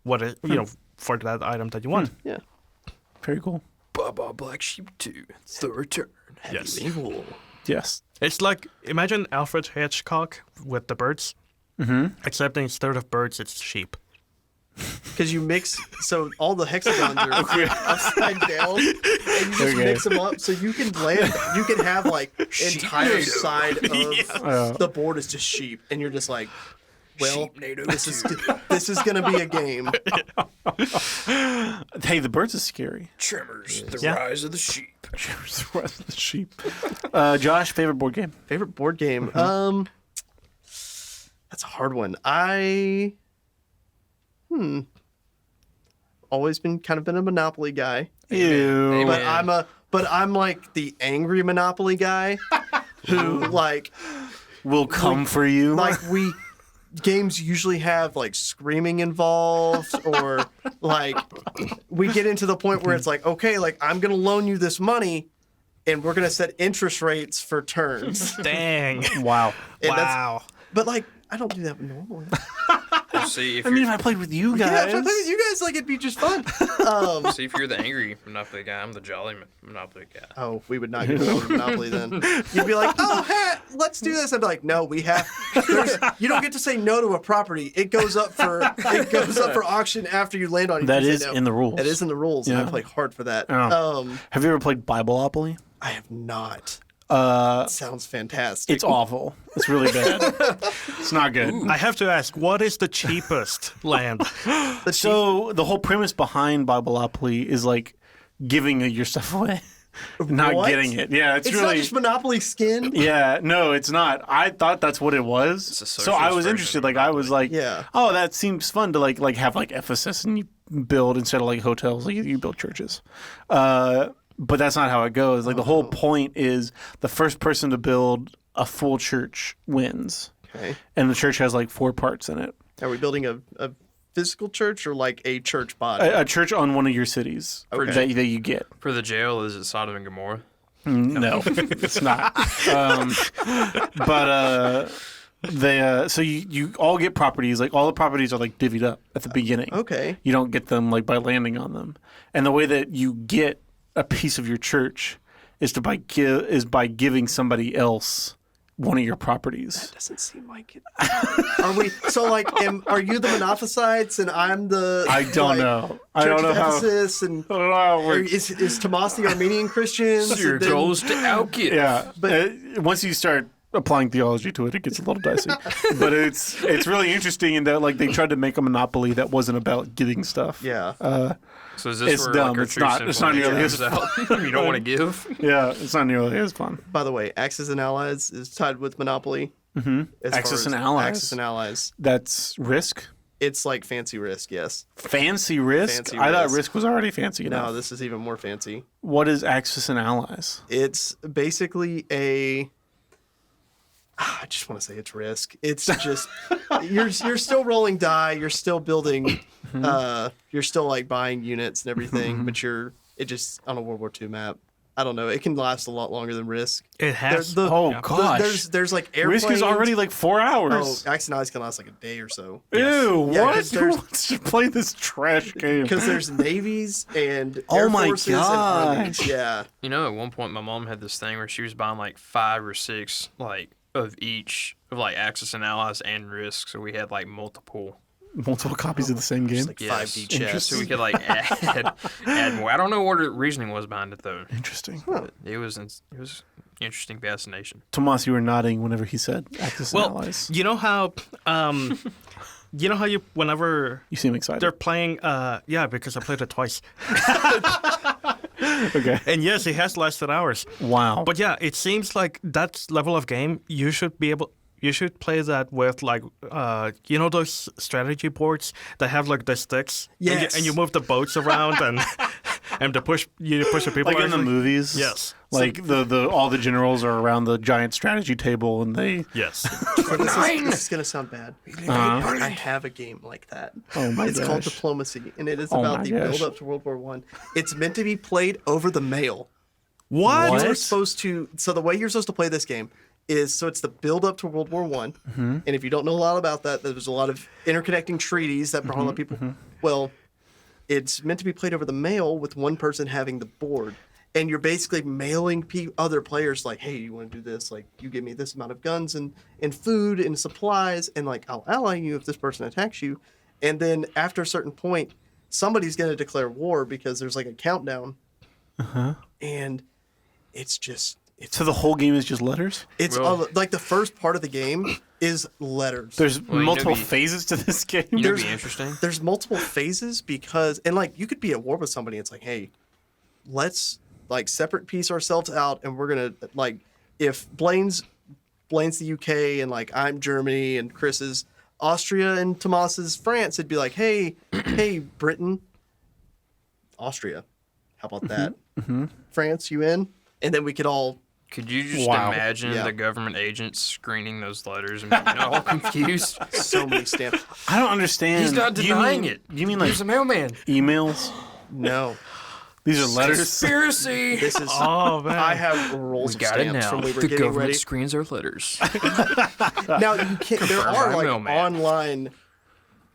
for that item that you want. Yeah. Very cool. Baba Black Sheep 2, The Return. Yes. Evil. Yes. It's like imagine Alfred Hitchcock with the birds, except instead of birds, it's sheep. Because you mix, so all the hexagons are upside down, and you just mix them up, so you can have like entire side of the board is just sheep, and you're just like, well, this is gonna be a game. Hey, the birds is scary. Tremors, The Yeah. Rise of the Sheep. The sheep. Josh, favorite board game? Favorite board game? That's a hard one. Always been a Monopoly guy, Ew. Amen. but I'm like the angry Monopoly guy who like Will come for you. games usually have like screaming involved, or like we get into the point where it's like, okay, like I'm gonna loan you this money and we're gonna set interest rates for turns. Dang! Wow. And Wow! But like I don't do that normally. See if I mean, if I played with you Yeah, guys. if I play with you guys, like it'd be just fun. see if you're the angry Monopoly guy. I'm the jolly Monopoly guy. Oh, we would not get along with Monopoly then. You'd be like, oh, hey, let's do this. I'd be like, no, you don't get to say no to a property. It goes up for auction after you land on it. That You say is no. in the rules. It is in the rules, and Yeah. I play hard for that. Oh. Have you ever played Bibleopoly? I have not. Sounds fantastic. It's awful. It's really bad. It's not good. I have to ask, what is the cheapest land? So the whole premise behind Bibleopoly is like giving your stuff away, not What? getting it. Yeah, it's It's really. not just Monopoly skin. Yeah, no, it's not. I thought that's what it was. a So I socialist was version interested. of Like I was like, Yeah. oh, that seems fun to like have like Ephesus and you build instead of like hotels, like you build churches. But that's not how it goes. Like the whole point is the first person to build a full church wins, Okay. and the church has like 4 parts in it. Are we building a physical church or like a church body? A church on one of your cities that you get. For the jail, is it Sodom and Gomorrah? No, it's not. So you all get properties. Like all the properties are like divvied up at the beginning. Okay. You don't get them like by landing on them. And the way that you get a piece of your church is by giving somebody else one of your properties. Doesn't seem like it. Are we? So like, are you the Monophysites and I'm the? I don't like, know. I Church don't know of how. Ephesus and I don't know how it or works. is Tomas the Armenian Christians? Your and then- goal is to outgive. Yeah, But- once you start applying theology to it, it gets a little dicey. But it's really interesting in that like they tried to make a monopoly that wasn't about getting stuff. Yeah. So is this It's where dumb. like our It's true not- it's not sinful nearly nature as comes out? You don't want to give. Yeah, it's not nearly as fun. By the way, Axis and Allies is tied with Monopoly. Mm-hmm. Axis and Allies? Axis and Allies. That's Risk. It's like fancy Risk. Yes. Fancy Risk. Fancy I thought Risk. Risk was already fancy enough. No, this is even more fancy. What is Axis and Allies? It's basically I just want to say it's Risk. It's just you're still rolling die, you're still building, you're still like buying units and everything, but it just on a World War II map. I don't know. It can last a lot longer than Risk. It has. Gosh. There's like airplanes. Risk is already like 4 hours. Oh, Axe and Ice can last like a day or so. Ew, Yeah, what? 'cause Who wants to play this trash game? Because there's navies and Oh air my forces and armies. gosh. Yeah. You know, at one point, my mom had this thing where she was buying like 5 or 6 like of each of like Axis and Allies and Risk. So we had like multiple copies of the same game. Just like 5D chess. So we could like add more. I don't know what the reasoning was behind it though. Interesting. But it was interesting fascination. Tomas, you were nodding whenever he said Axis and Allies. you know how, whenever You seem excited. they're playing, because I played it twice. Okay. And yes, it has lasted hours. Wow. But yeah, it seems like that level of game, you should play that with like, those strategy boards that have like the sticks. Yes. And you move the boats around and and you push the people. like in the movies. Yes. Like the all the generals are around the giant strategy table and they. Yes. This is gonna sound bad. I have a game like that. Oh my It's gosh. called Diplomacy, and it is Oh about my the gosh. build up to World War One. It's meant to be played over the mail. What? You're supposed to. So the way you're supposed to play this game is it's the build up to World War One, and if you don't know a lot about that, there's a lot of interconnecting treaties that brought a lot of people. Well, it's meant to be played over the mail with one person having the board. And you're basically mailing other players like, hey, you want to do this? Like, you give me this amount of guns and food and supplies, and like, I'll ally you if this person attacks you. And then after a certain point, somebody's going to declare war because there's like a countdown. And it's just, So the whole game is just letters? it's like the first part of the game is letters. There's Well, multiple phases to this game. You know, it'd be interesting. There's multiple phases because, and like, you could be at war with somebody. It's like, hey, let's like separate piece ourselves out, and we're gonna like, if Blaine's the UK and like I'm Germany and Chris is Austria and Tomas's France, it'd be like, hey Britain, Austria, how about that? France, you in? And then we could all. Could you just Wow. imagine Yeah. the government agents screening those letters and being all confused? So many stamps. I don't understand. He's not denying it. You mean like He's a mailman. emails? No, These are letters? Conspiracy. this is. Oh man. I have rolls We of got it stamps now. from we were The getting government ready. screens our letters. Now you can't. There Confirmed are by like mailman. online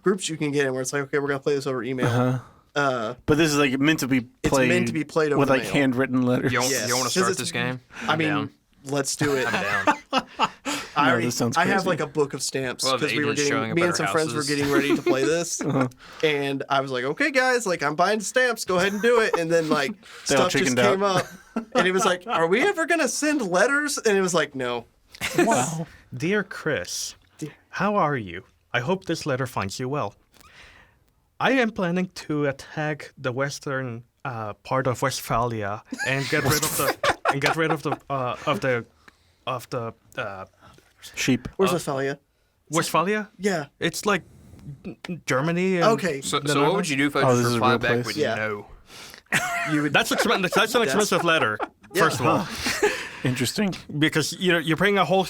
groups you can get in where it's like, okay, we're gonna play this over email. But this is like meant to be played. meant to be played over with the like mail. handwritten letters. You want Yes. to 'Cause start it's- this game? I I'm mean, down. let's do it. I'm down. this sounds I have crazy. like a book of stamps We'll have because we were agents showing getting up me at and our some friends were houses. getting ready to play this, and I was like, okay, guys, like I'm buying stamps, go ahead and do it. And then like They all stuff just chickened out. came up, and it was like, are we ever gonna send letters? And it was like, no. Wow. Dear Chris, how are you? I hope this letter finds you well. I am planning to attack the western part of Westphalia and get rid of the Sheep. Where's Westphalia? Westphalia. Yeah. It's like Germany. And Okay. So the what would you do if I Oh, just this is a replied real back place? with Yeah. no? You would. That's an expensive letter. First of all, Interesting. because you're paying a whole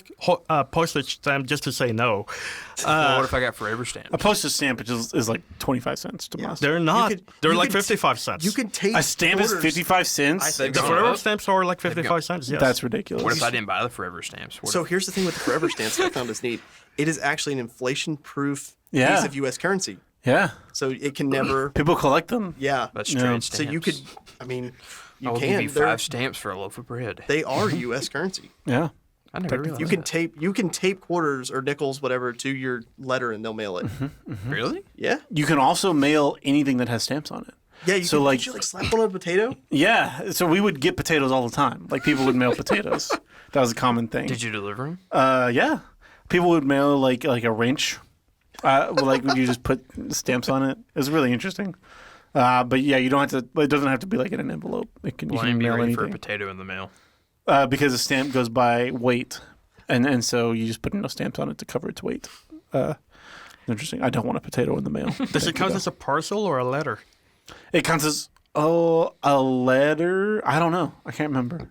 postage stamp just to say no. Well, what if I got forever stamps? A postage stamp is like 25 cents to us. They're not. could- They're you like could- 55 cents. You can take A stamp is quarters. 55 cents? They've The gone forever up. stamps are like 55 cents. Yes. That's ridiculous. What if I didn't buy the forever stamps? What So if- here's the thing with the forever stamps that I found is neat. It is actually an inflation-proof Yeah. piece of U.S. currency, Yeah. so it can never. People collect them. Yeah. that's No. trade So stamps. you could. I mean, you I will can. give you They're- 5 stamps for a loaf of bread. They are U.S. currency. Yeah. I never realized. You can tape quarters or nickels, whatever, to your letter, and they'll mail it. Really? Yeah. You can also mail anything that has stamps on it. Yeah. You So, can, like- did you like slap on a potato? Yeah. So we would get potatoes all the time. Like people would mail potatoes. That was a common thing. Did you deliver them? Yeah. People would mail like a wrench. Like would you just put stamps on it? It was really interesting. But yeah, you don't have to. It doesn't have to be like in an envelope. It can you Well, can I'd be mail ready for a anything. potato in the mail. Because a stamp goes by weight, and so you just put no stamps on it to cover its weight. Interesting. I don't want a potato in the mail. Does it count as a parcel or a letter? It counts as a letter. I don't know. I can't remember.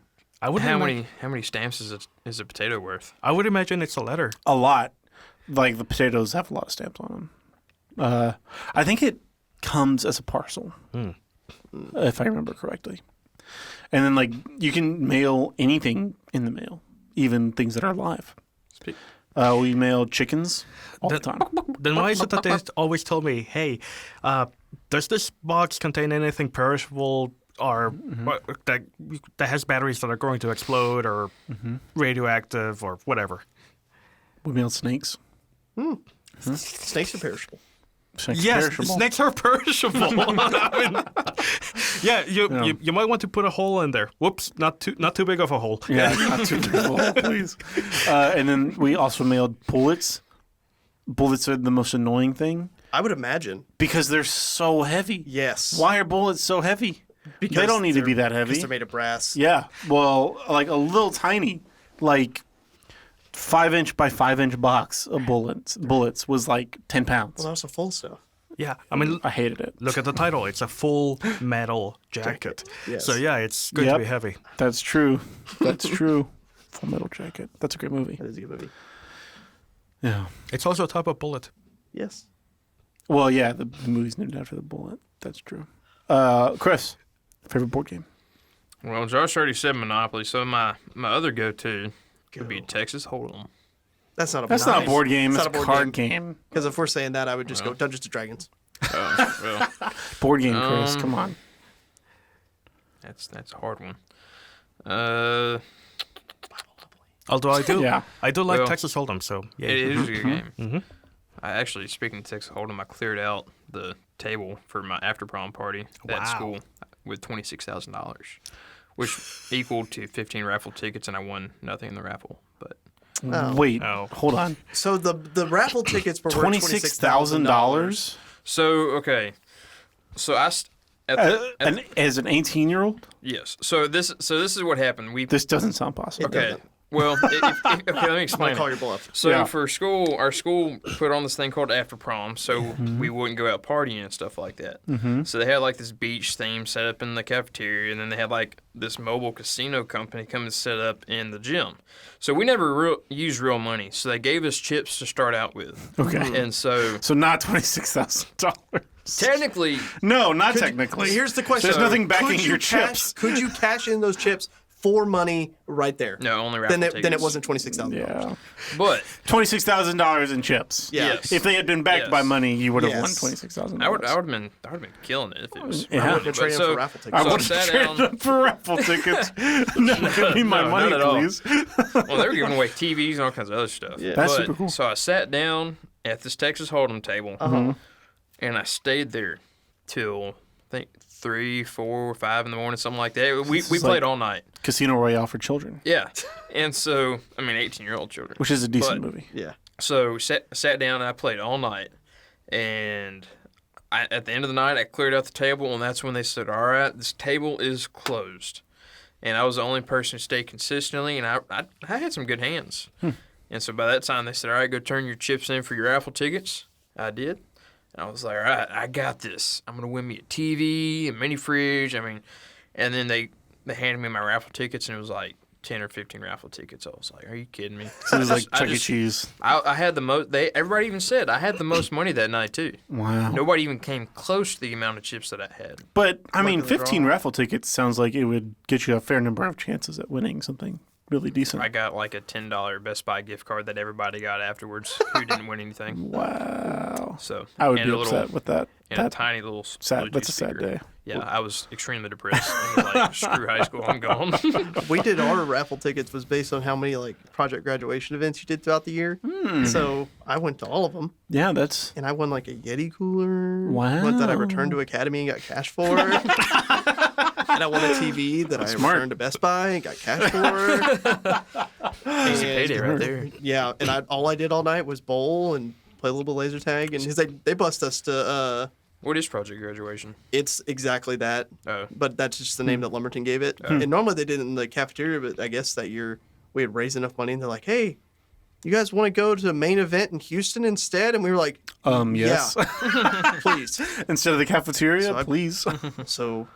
How many stamps is a potato worth? I would imagine it's a letter. A lot. Like the potatoes have a lot of stamps on them. I think it comes as a parcel, if I remember correctly. And then like you can mail anything in the mail, even things that are alive. We mail chickens all the time. Then why is it that they always tell me, hey, does this box contain anything perishable or that has batteries that are going to explode or radioactive or whatever? We mail snakes. Snakes are perishable. Snakes Yes, are perishable. snakes are perishable. I mean, yeah, you might want to put a hole in there. Whoops, not too big of a hole. Yeah, not too difficult, please. And then we also mailed bullets. Bullets are the most annoying thing I would imagine. because they're so heavy. Yes. Why are bullets so heavy? Because They don't need to be that Because heavy. they're made of brass. Yeah, well, like a little tiny, like 5-inch by 5-inch box of bullets was like 10 pounds. Well, that's a full stuff. Yeah, I mean, I hated it. look at the title. It's a full metal jacket. Yes. So yeah, it's going to be heavy. That's true. That's true. Full Metal Jacket. That's a great movie. That is a good movie. Yeah. It's also a type of bullet. Yes. Well, yeah, the movie's named after the bullet. That's true. Chris, favorite board game? Well, Josh already said Monopoly, so my other go-to would be Texas Hold'em. That's not a That's not a board game. It's It's a not a board card game. Because if we're saying that, I would just go Dungeons and Dragons. Oh, well, Board game, Chris. Come on. that's a hard one. Although I do, Yeah. I do like Well, Texas Hold'em. So yeah, It is a good game. I actually, speaking of Texas Hold'em, I cleared out the table for my after prom party at Wow. school with $26,000, which equaled to 15 raffle tickets, and I won nothing in the raffle. But Oh. Wait, Oh. hold on. So the raffle tickets were worth $26,000 so okay, so as an 18-year-old? yes. So this is what happened. This doesn't sound possible. Okay. Well, okay, let me explain. Call it. your bluff. So Yeah. for school, our school put on this thing called after prom, so we wouldn't go out partying and stuff like that. So they had like this beach theme set up in the cafeteria, and then they had like this mobile casino company come and set up in the gym. So we never used real money, so they gave us chips to start out with. Okay. And so So not $26,000. technically, No, not technically. Here's the question. There's nothing Could backing you your cash- chips. Could you cash in those chips for money right there? no, only raffle Then tickets. it wasn't $26,000. Yeah. But $26,000 in chips. Yeah. Yes. If they had been backed by Yes. money, you would have won Yes. $26,000. I would have been killing it if it was. Yeah. I would have traded So- for raffle tickets. I So I would have sat traded down. up for raffle tickets. No, give me my no, money, not at all. please. Well, they were giving away TVs and all kinds of other stuff. Yeah. That's But- super cool. So I sat down at this Texas Hold'em table, and I stayed there till I think 3, 4, 5 in the morning, something like that. We is played like- all night. Casino Royale for children, Yeah, and so I mean, 18-year-old children. which is a decent But- movie. Yeah. So sat down and I played all night, and at the end of the night I cleared out the table, and that's when they said, "All right, this table is closed." And I was the only person who stayed consistently, and I had some good hands. And so by that time they said, "All right, go turn your chips in for your raffle tickets." I did. And I was like, "All right, I got this. I'm gonna win me a TV, a mini fridge." I mean, and then they handed me my raffle tickets, and it was like 10 or 15 raffle tickets. I was like, "Are you kidding me?" So it was like I Chuck E. just- Cheese. I had the most. Everybody even said I had the most money that night too. Wow. Nobody even came close to the amount of chips that I had. But, I mean, of the 15 draw. raffle tickets sounds like it would get you a fair number of chances at winning something really decent. I got like a $10 Best Buy gift card that everybody got afterwards who didn't win anything. Wow. So I would and be a upset little, with that. and a That tiny little sad. Bluetooth That's a sad speaker. day. Yeah, I was extremely depressed. I was like, screw high school, I'm gone. We did our raffle tickets was based on how many like project graduation events you did throughout the year. So I went to all of them, Yeah, that's. and I won like a Yeti cooler. Wow. One that I returned to Academy and got cash for. And I won a TV that I smart. returned to Best Buy and got cash for. Easy payday right there. Yeah, and all I did all night was bowl and play a little bit of laser tag, and 'cause they bust us to. What is project graduation? It's exactly that, Oh. but that's just the name that Lumberton gave it. And normally they did it in the cafeteria, but I guess that year we had raised enough money, and they're like, "Hey, you guys want to go to the main event in Houston instead?" And we were like, Yes. "Yeah, please." Instead of the cafeteria, So I- please. So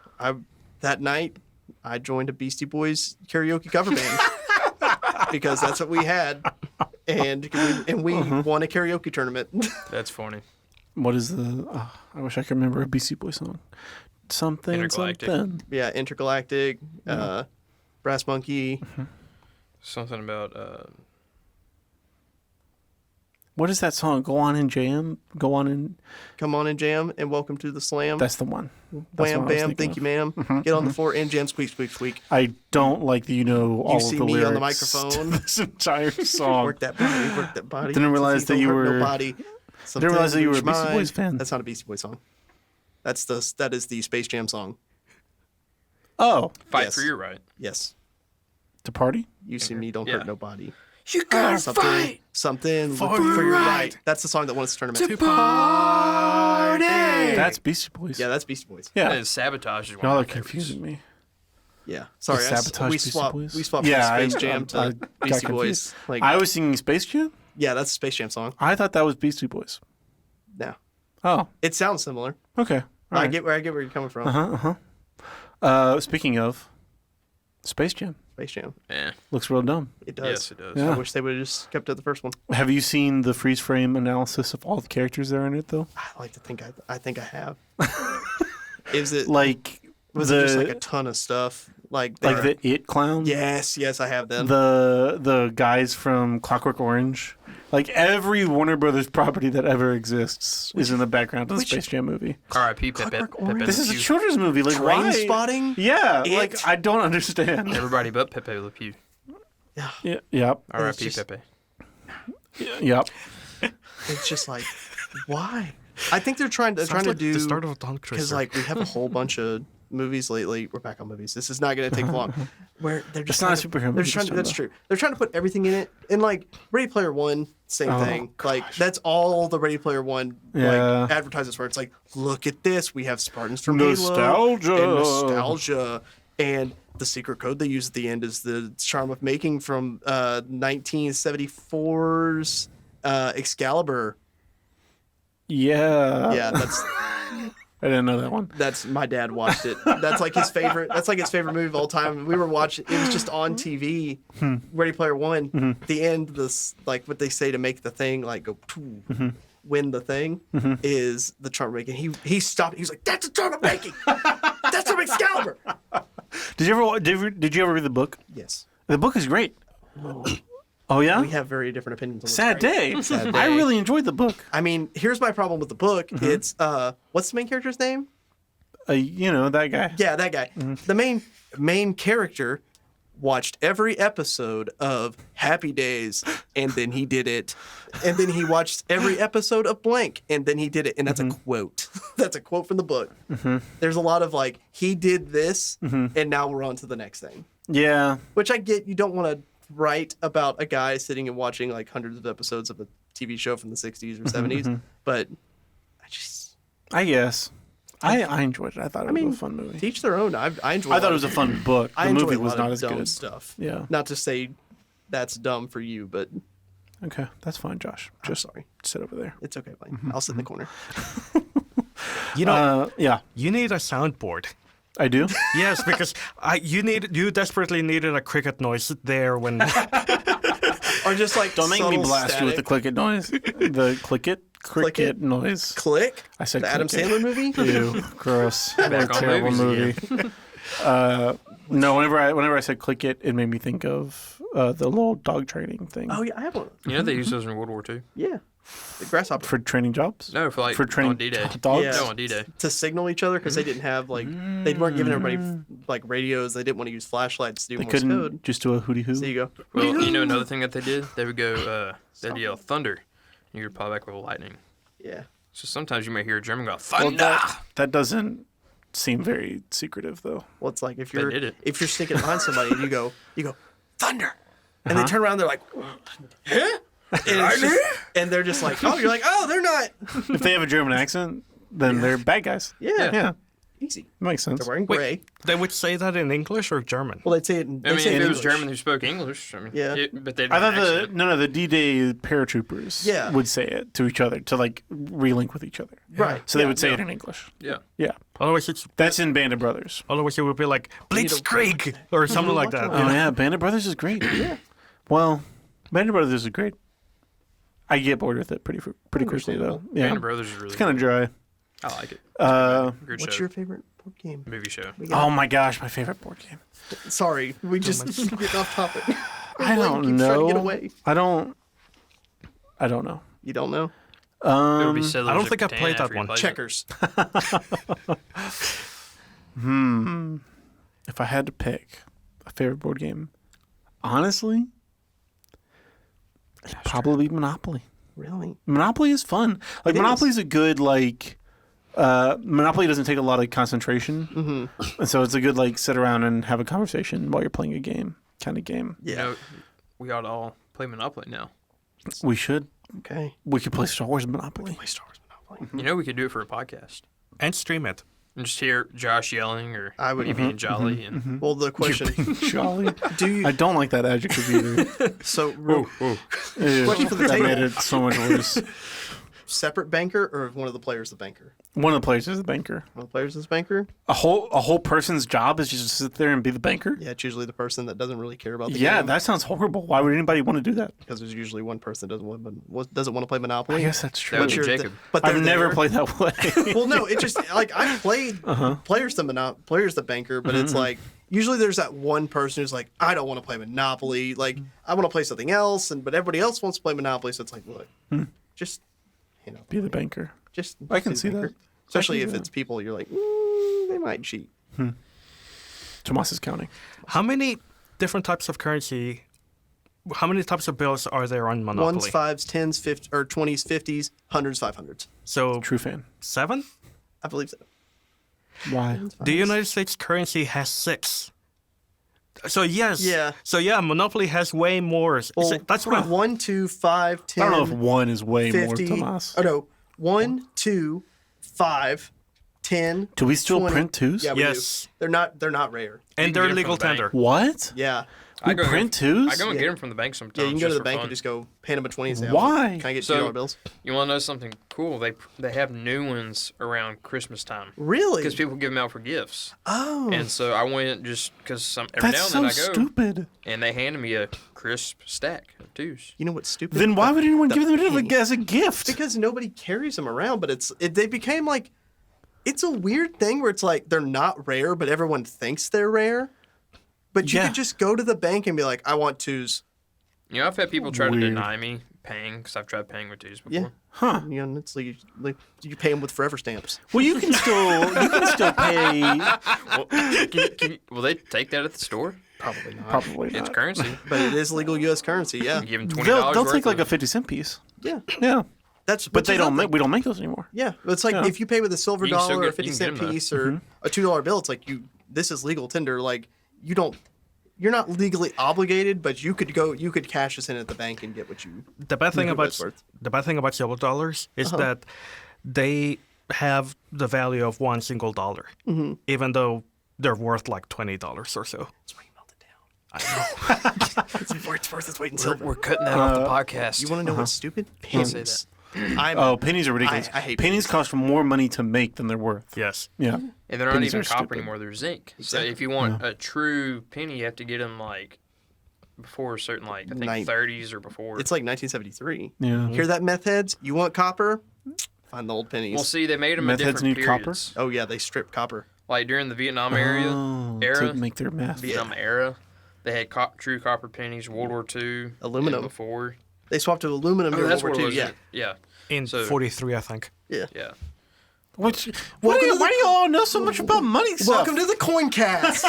that night, I joined a Beastie Boys karaoke cover band because that's what we had, and we won a karaoke tournament. That's funny. What is the? I wish I could remember a Beastie Boys song. Something. Intergalactic. Something. Yeah, Intergalactic, Brass Monkey. Something about. What is that song? Go on and jam. Go on and. Come on and jam, and welcome to the slam. That's the one. That's Wham, what I was bam, thinking thank of. you, ma'am. Get on the floor and jam, squeak, squeak, squeak. I don't like that. All You of see the me lyrics on the microphone. to this entire song. Work that body, work that body. Didn't realize that Don't you hurt were- Nobody. Didn't realize that you were a Something Beastie mine. Boys fan. That's not a Beastie Boys song. That is the Space Jam song. Oh, Fight Yes. for your right. Yes. to party. You see me, don't Yeah. hurt nobody. You gotta Something for your right. That's the song that won us the tournament. party. That's Beastie Boys. Yeah, that's Beastie Boys. Yeah. And Sabotage is one Y'all of are my favorites. confusing me. Yeah. Sorry, Is Sabotage we Beastie swapped. Boys? We swapped Yeah, from Space I Jam got to Beastie confused. Boys. Like, I was singing Space Jam. yeah, that's a Space Jam song. I thought that was Beastie Boys. No, Oh, it sounds similar. okay. All I right. get where you're coming from. Speaking of Space Jam, Space Jam. Yeah. Looks real dumb. It does. Yes, it does. Yeah. I wish they would have just kept it the first one. Have you seen the freeze frame analysis of all the characters that are in it though? I like to think I think I have. Is it Like was it just like a ton of stuff? Like the It clown? Yes, I have them. The guys from Clockwork Orange. Like every Warner Brothers property that ever exists is in the background of the Space Jam movie. R.I.P. Pepe. Clockwork Orange. This is a children's movie. Like Train why? spotting. Yeah, It. like I don't understand. Everybody but Pepe Le Pew. Yeah, yep, R.I.P. just- Pepe. yep. It's just like, why? I think they're trying to Sounds like do the start of a tongue because twister. like we have a whole bunch of movies lately. We're back on movies. This is not going to take long. Where they're just It's not a trying to- superhero They're movie just trying this to, time, that's though. true. They're trying to put everything in it, and like Ready Player One, same Oh, thing. Like that's all the Ready Player One Yeah. like advertises for. It's like, look at this. We have Spartans from Nostalgia. Halo and nostalgia, and the secret code they use at the end is the charm of making from 1974's Excalibur. Yeah. Yeah, that's. I didn't know that one. That's my dad watched it. That's like his favorite. That's like his favorite movie of all time. We were watching. It was just on TV. Ready Player One. The end. This like what they say to make the thing like go. Pooh, win the thing is the charm making. He stopped. He was like, "That's a charm of making. That's from Excalibur." Did you ever read the book? Yes. The book is great. Oh yeah. We have very different opinions. On what's Sad great. day. Sad I day. really enjoyed the book. I mean, here's my problem with the book. It's what's the main character's name? That guy. Yeah, that guy. The main character watched every episode of Happy Days, and then he did it. And then he watched every episode of Blank, and then he did it. And that's a quote. That's a quote from the book. There's a lot of like, he did this, and now we're on to the next thing. Yeah. Which I get. You don't want to write about a guy sitting and watching like hundreds of episodes of a TV show from the 60s or 70s, but I guess. I enjoyed it. I thought it was a fun movie. to each their own. I enjoy. I thought it was a fun book. I The enjoy movie a was lot not of as dumb good. stuff. Yeah. Not to say that's dumb for you, but Okay, that's fine, Josh. I'm Just sorry. sit over there. It's okay, Blaine. I'll sit in the corner. You know, Yeah, you need a soundboard. I do. Yes, because you desperately needed a cricket noise there when Or just like Don't make me subtle blast you with the static. click it noise. The cricket noise. Click. I said The Adam click it. Sandler movie. Ew, gross. What a Back on terrible movies movie. No, whenever I said click it made me think of the little dog training thing Oh yeah, I have one. You know they used those in World War II? Yeah, the grasshopper for training jobs. No, for like For training on D-Day. dogs. Yeah. No, on D-Day. to signal each other because they didn't have like they weren't giving everybody like radios. They didn't want to use flashlights to do They Morse couldn't code. just do a hootie hoo. So you go. Well, you know another thing that they did? They would go, they'd yell thunder. And you would reply back with lightning. Yeah. So sometimes you may hear a German go, Well, thunder! that doesn't seem very secretive though. Well, it's like if They you're did it. if you're sneaking behind somebody and you go thunder, and they turn around, they're like, huh? And, it's just, and they're just like, oh, you're like, oh, they're not. If they have a German accent, then they're bad guys. Yeah. Yeah. Easy. Makes sense. They're wearing gray. They would say that in English or German? Well, they'd say it in, I mean, if in it was English. German who spoke English, I mean, Yeah. but they I didn't. thought the D-Day paratroopers Yeah. would say it to each other to like relink with each other. Right. So they would say it in English. Yeah. Yeah. Otherwise, That's in Band of Brothers. it would be like Blitzkrieg or something like that. Oh yeah, Band of Brothers is great. Yeah. Well, Band of Brothers is great. I get bored with it pretty quickly though. Yeah. Band of Brothers is really It's kind of dry. I like it. Good What's show. your favorite board game? Movie show? Oh my gosh, my favorite board game. Sorry, we just get off topic. I don't keeps trying to get know. away. I don't know. You don't know? It would be Settlers I don't of think I Catan played that after you one. played it. Checkers. If I had to pick a favorite board game, honestly, it'd probably be Monopoly. Really? Monopoly is fun. Like It is. Monopoly is a good like. Monopoly doesn't take a lot of concentration, and so it's a good like sit around and have a conversation while you're playing a game kind of game. Yeah. You know, we ought to all play Monopoly now. We should. Okay. We could play Star Wars Monopoly. Play Star Wars Monopoly. You know, we could do it for a podcast. And stream it. And just hear Josh yelling or I would- me being jolly. And Well, the question: Jolly. Do you? I don't like that adjective either. So, real, Question for the that table. made it so much worse. separate banker or one of the players the banker? One of the players is the banker. One of the players is banker. A whole person's job is just to sit there and be the banker. Yeah, it's usually the person that doesn't really care about the Yeah, game. that sounds horrible. Why would anybody want to do that? Because there's usually one person that doesn't want to play Monopoly. I guess that's true. That would But be you're Jacob. but I've they're never there. played that way. Well, no, it just like I played players the banker, but it's like usually there's that one person who's like, I don't want to play Monopoly, like I want to play something else, but everybody else wants to play Monopoly, so it's like, look, just Be the banker. just I can be the see banker. that. Especially I can if see it's people you're like, they might cheat. Tomas is counting. How many different types of currency? How many types of bills are there on Monopoly? Ones, fives, tens, 50s, or 20s, 50s, hundreds, 500s. So True fan. 7? I believe so. Why? The United States currency has 6. So yes. Yeah. So yeah, Monopoly has way more. Well, That's what. 1, 2, 5, 10. I don't know if one is way 50. more, Tomas. Oh no, 1, 2, 5, 10. Do we still 20. print twos? Yeah, we Yes. do. They're not rare. And You can they're get it legal from the bank. tender. What? Yeah. We print twos? I go and Yeah. get them from the bank sometimes. Yeah, you can go to just the for bank fun. and just go hand them a 20 and say, Why? Can I get So- $2 bills? You want to know something cool? They have new ones around Christmas time Really? because people give them out for gifts. Oh. And so I went just because every That's now so and then I go, stupid. and they handed me a crisp stack of twos. You know what's stupid? Then why would anyone The give them penny. as a gift? Because nobody carries them around, but they became like, it's a weird thing where it's like they're not rare, but everyone thinks they're rare. But you Yeah. could just go to the bank and be like, I want twos. You know, I've had people try Weird. to deny me paying because I've tried paying with twos before. Yeah. Huh. You know, it's like you pay them with forever stamps. Well, you can still pay. Well, will they take that at the store? Probably not. Probably It's not. currency. But it is legal U.S. currency, yeah. You give them $20 They'll worth take like of, a 50-cent piece. Yeah. Yeah, That's but they which is don't. nothing. We don't make those anymore. Yeah, it's like Yeah. if you pay with a silver You can still dollar or a get- you 50-cent can get 'em, though. piece or a $2 bill, it's like this is legal tender. Like you're not legally obligated, but you could cash this in at the bank and get what you. The bad thing Whatever about it's worth. silver dollars is that they have the value of one single dollar, even though they're worth like $20 or so. That's why you melt it down. I know. it's worth its weight in silver. We're cutting that off the podcast. You want to know what's stupid? Can't say Pennies. Oh, pennies are ridiculous. I hate pennies. Cost more money to make than they're worth. Yes. Yeah. And they're not Pennies even are copper stupid. anymore; they're zinc. Exactly. So if you want a true penny, you have to get them like before a certain I think 30s or before. It's like 1973. Yeah. Hear that, meth heads? You want copper? Find the old pennies. well, see, they made them Meth in heads different need copper? periods. Oh yeah, they strip copper. Like during the Vietnam Oh, era, to make their meth. Vietnam era, they had true copper pennies. World War II, Aluminum. and before. They swapped to aluminum Oh, during that's World what War it II. was. Yeah. Yeah, In So- 43, I think. Yeah. yeah. Why do you all know so much about money stuff? Welcome to the Coincast.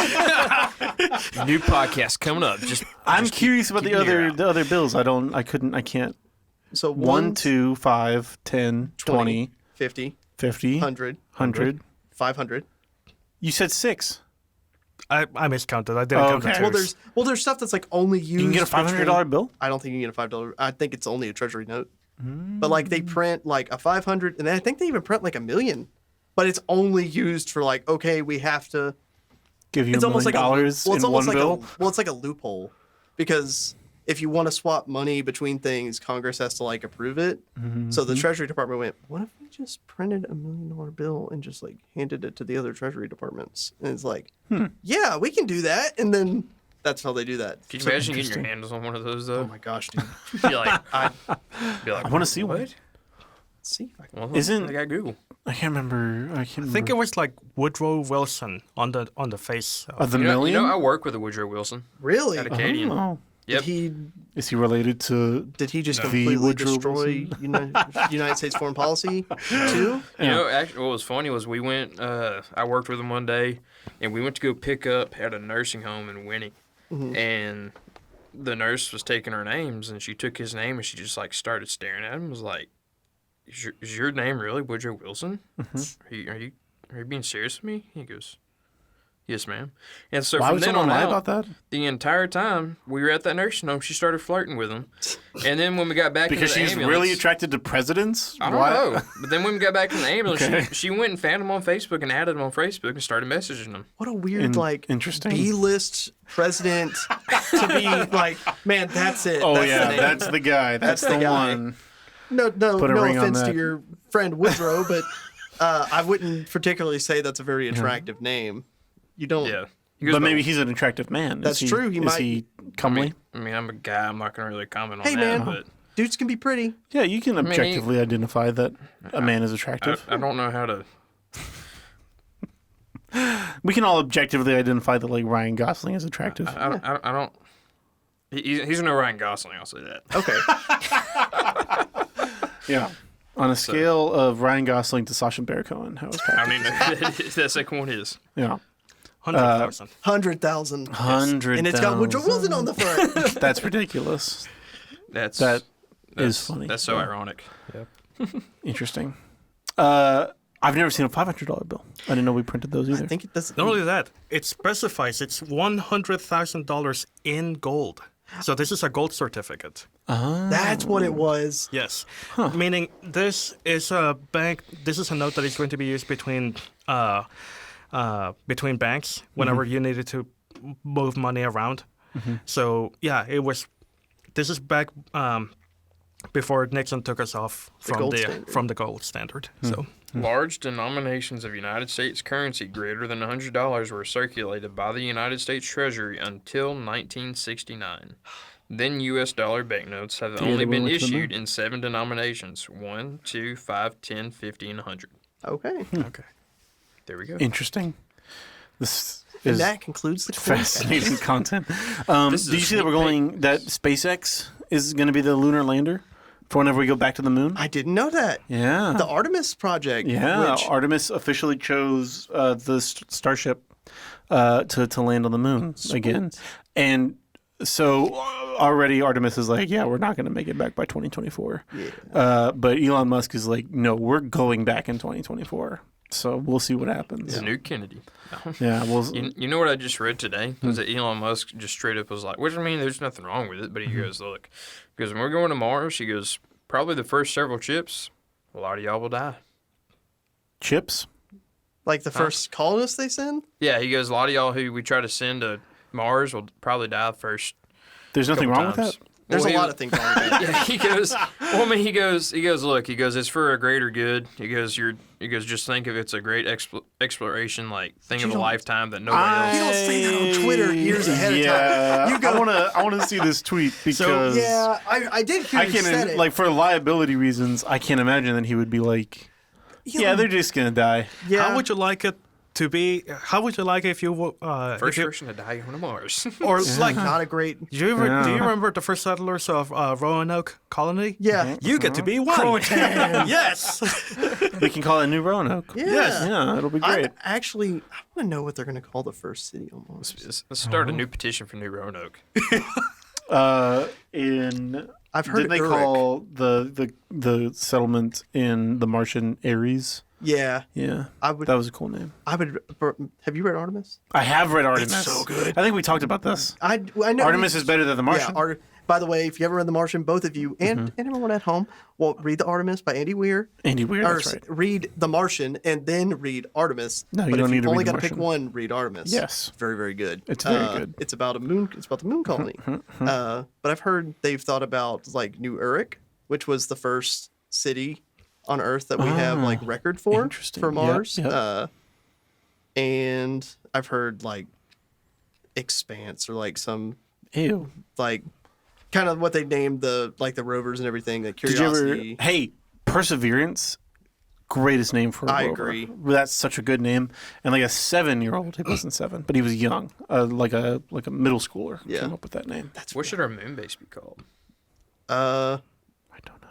New podcast coming up. I'm curious about keep your ear out. the other bills. I can't. So 1, 2, 5, 10, 20, 50, 50, 100, 100. 500. You said 6. I miscounted. I didn't Oh, count the okay. twos. Well, there's stuff that's like only used. You can get a $500 bill? I don't think you can get a $5. I think it's only a treasury note. But like they print like a 500, and I think they even print like $1 million. but it's only used for like, okay, we have to. Give you It's $1 almost million like it's in almost one like bill. it's like a loophole, because if you want to swap money between things, Congress has to like approve it. So the Treasury Department went, what if we just printed $1 million bill and just like handed it to the other Treasury departments? And it's like, yeah, we can do that. And then that's how they do that. Can you imagine getting your hands on one of those though? Oh my gosh, dude. Be like, I want to see one. what? See if I can. Well, Isn't- I got Google? I can't remember. I think it was like Woodrow Wilson on the face. The You million? know, I work with a Woodrow Wilson Really? at Acadian. Oh. Yep. Is he related to? Did he just The completely Woodrow destroy United States foreign policy too? You know, actually, what was funny was we went. I worked with him one day, and we went to go pick up at a nursing home in Winnie, and the nurse was taking our names, and she took his name, and she just like started staring at him. Was like, "Is your name really Woodrow Wilson? Are you being serious with me?" He goes, "Yes, ma'am." And so Why from would then someone on lie out, about that? the entire time we were at that nursing home, she started flirting with him. And then when we got back Because into the she's ambulance, really attracted to presidents? I don't know. But then when we got back in the ambulance, Okay. she went and found him on Facebook and added him on Facebook and started messaging him. What a weird Interesting. B-list president to be like, man, that's it. Oh, that's yeah, the name. that's the guy. That's the the guy. one. No Put a ring on offense to that. your friend Woodrow, but I wouldn't particularly say that's a very attractive name. You don't. Yeah. He goes, But maybe he's an attractive man. That's true, he is might- he comely? I mean, I'm a guy. I'm not going to really comment on Hey, that. man. But Dudes can be pretty. Yeah, you can objectively identify that a man is attractive. I don't know how to. We can all objectively identify that, like, Ryan Gosling is attractive. I don't. He's no Ryan Gosling. I'll say that. Okay. Yeah. On a scale of Ryan Gosling to Sacha Baron Cohen, how attractive? I mean, that second one is. Yeah. 100,000. 100,000. 100,000. And it's got Woodrow Wilson on the front. That's ridiculous. That's Is funny. That's so ironic. Interesting. I've never seen a $500 bill. I didn't know we printed those either. I think it does. Not only that, it specifies it's $100,000 in gold. So this is a gold certificate. That's what it was. Yes, meaning this is a bank. This is a note that is going to be used between banks whenever you needed to move money around. So yeah, it was. This is back before Nixon took us off from the gold standard. So Large denominations of United States currency greater than $100 were circulated by the United States Treasury until 1969. Then U.S. dollar banknotes have only been issued in 7 denominations: 1, 2, 5, 10, 50, and 100. Okay. okay, There we go. Interesting. This And is that concludes the quiz. fascinating content. This is Do a you see that sneak we're going, that SpaceX is going to be the lunar lander for whenever we go back to the moon? I didn't know that. Yeah. The Artemis project. Yeah, Which, Artemis officially chose the Starship to land on the moon again. And so already Artemis is like, yeah, we're not going to make it back by 2024. Yeah. But Elon Musk is like, no, we're going back in 2024. So we'll see what happens. The new Kennedy. Yeah, well, You know what I just read today? Was that Elon Musk just straight up was like, which I mean, there's nothing wrong with it, but he goes, look, because when we're going to Mars, he goes, probably the first several trips, a lot of y'all will die. chips? like the first colonists they send? Yeah, he goes, a lot of y'all who we try to send to Mars will probably die first. There's nothing couple wrong times. with that? There's Well, a lot of things wrong with that. Yeah, he goes. Well, I mean, he goes. Look, he goes. It's for a greater good. He goes. Just think of it's a great exploration, like thing of a lifetime that nobody You else. don't say that on Twitter years ahead of time. You go, I wanna see this tweet because yeah, I did hear I you said can't it. like for liability reasons. I can't imagine that he would be like, yeah, they're just gonna die. yeah. how would you like it to be? How would you like if you First person to die on Mars. or like? Not a great. Do you remember the first settlers of Roanoke Colony? Yeah. You get to be one. Yes. We can call it New Roanoke. Yeah. Yes. Yeah, it'll be great. I want to know what they're going to call the first city on Mars. Let's start a new petition for New Roanoke. I've heard didn't they Uruk. call the settlement in the Martian Ares? Yeah. Yeah, I would. that was a cool name. Have you read Artemis? I have read Artemis. It's so good. I think we talked about this. I know Artemis is better than The Martian. Yeah. By the way, if you ever read The Martian, both of you and everyone at home, well, read The Artemis by Andy Weir. Andy Weir, Or that's right. read The Martian and then read Artemis. No, you but don't if need you've to read only The got to pick Martian. one, read Artemis. Yes. Very, very good. It's very good. It's about a moon. It's about the moon colony. But I've heard they've thought about like New Uruk, which was the first city on Earth that we have like record for interesting. Mars. Yep. And I've heard like Expanse or like some Ew. like kind of what they named the like the rovers and everything. Like Did Curiosity. you ever? Hey, Perseverance. Greatest name for a I rover. agree. That's such a good name. And like a 7-year-old, he wasn't 7, but he was young, like a middle schooler. Yeah. Came up with that name. What should our moon base be called? I don't know.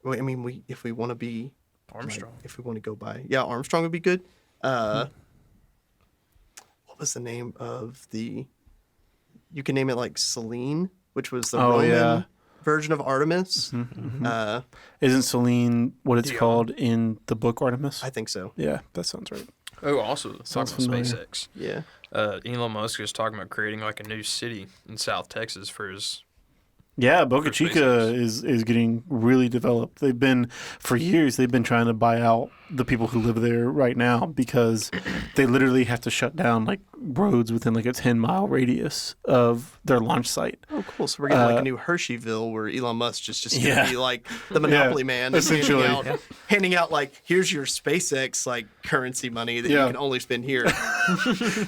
Well, I mean, if we want to be Armstrong. if we want to go by, yeah, Armstrong would be good. What was the name of the? You can name it like Selene, which was the Roman version of Artemis. Isn't Selene what it's called in the book Artemis? I think so. Yeah, that sounds right. Oh, also talking about familiar. SpaceX. Yeah. Elon Musk is talking about creating like a new city in South Texas for his. Yeah, Boca Chica SpaceX. is getting really developed. For years, they've been trying to buy out the people who live there right now because they literally have to shut down like roads within like a 10-mile radius of their launch site. Oh, cool. So we're getting like a new Hersheyville where Elon Musk just gonna be like the Monopoly man, essentially. handing out like here's your SpaceX like currency money that you can only spend here.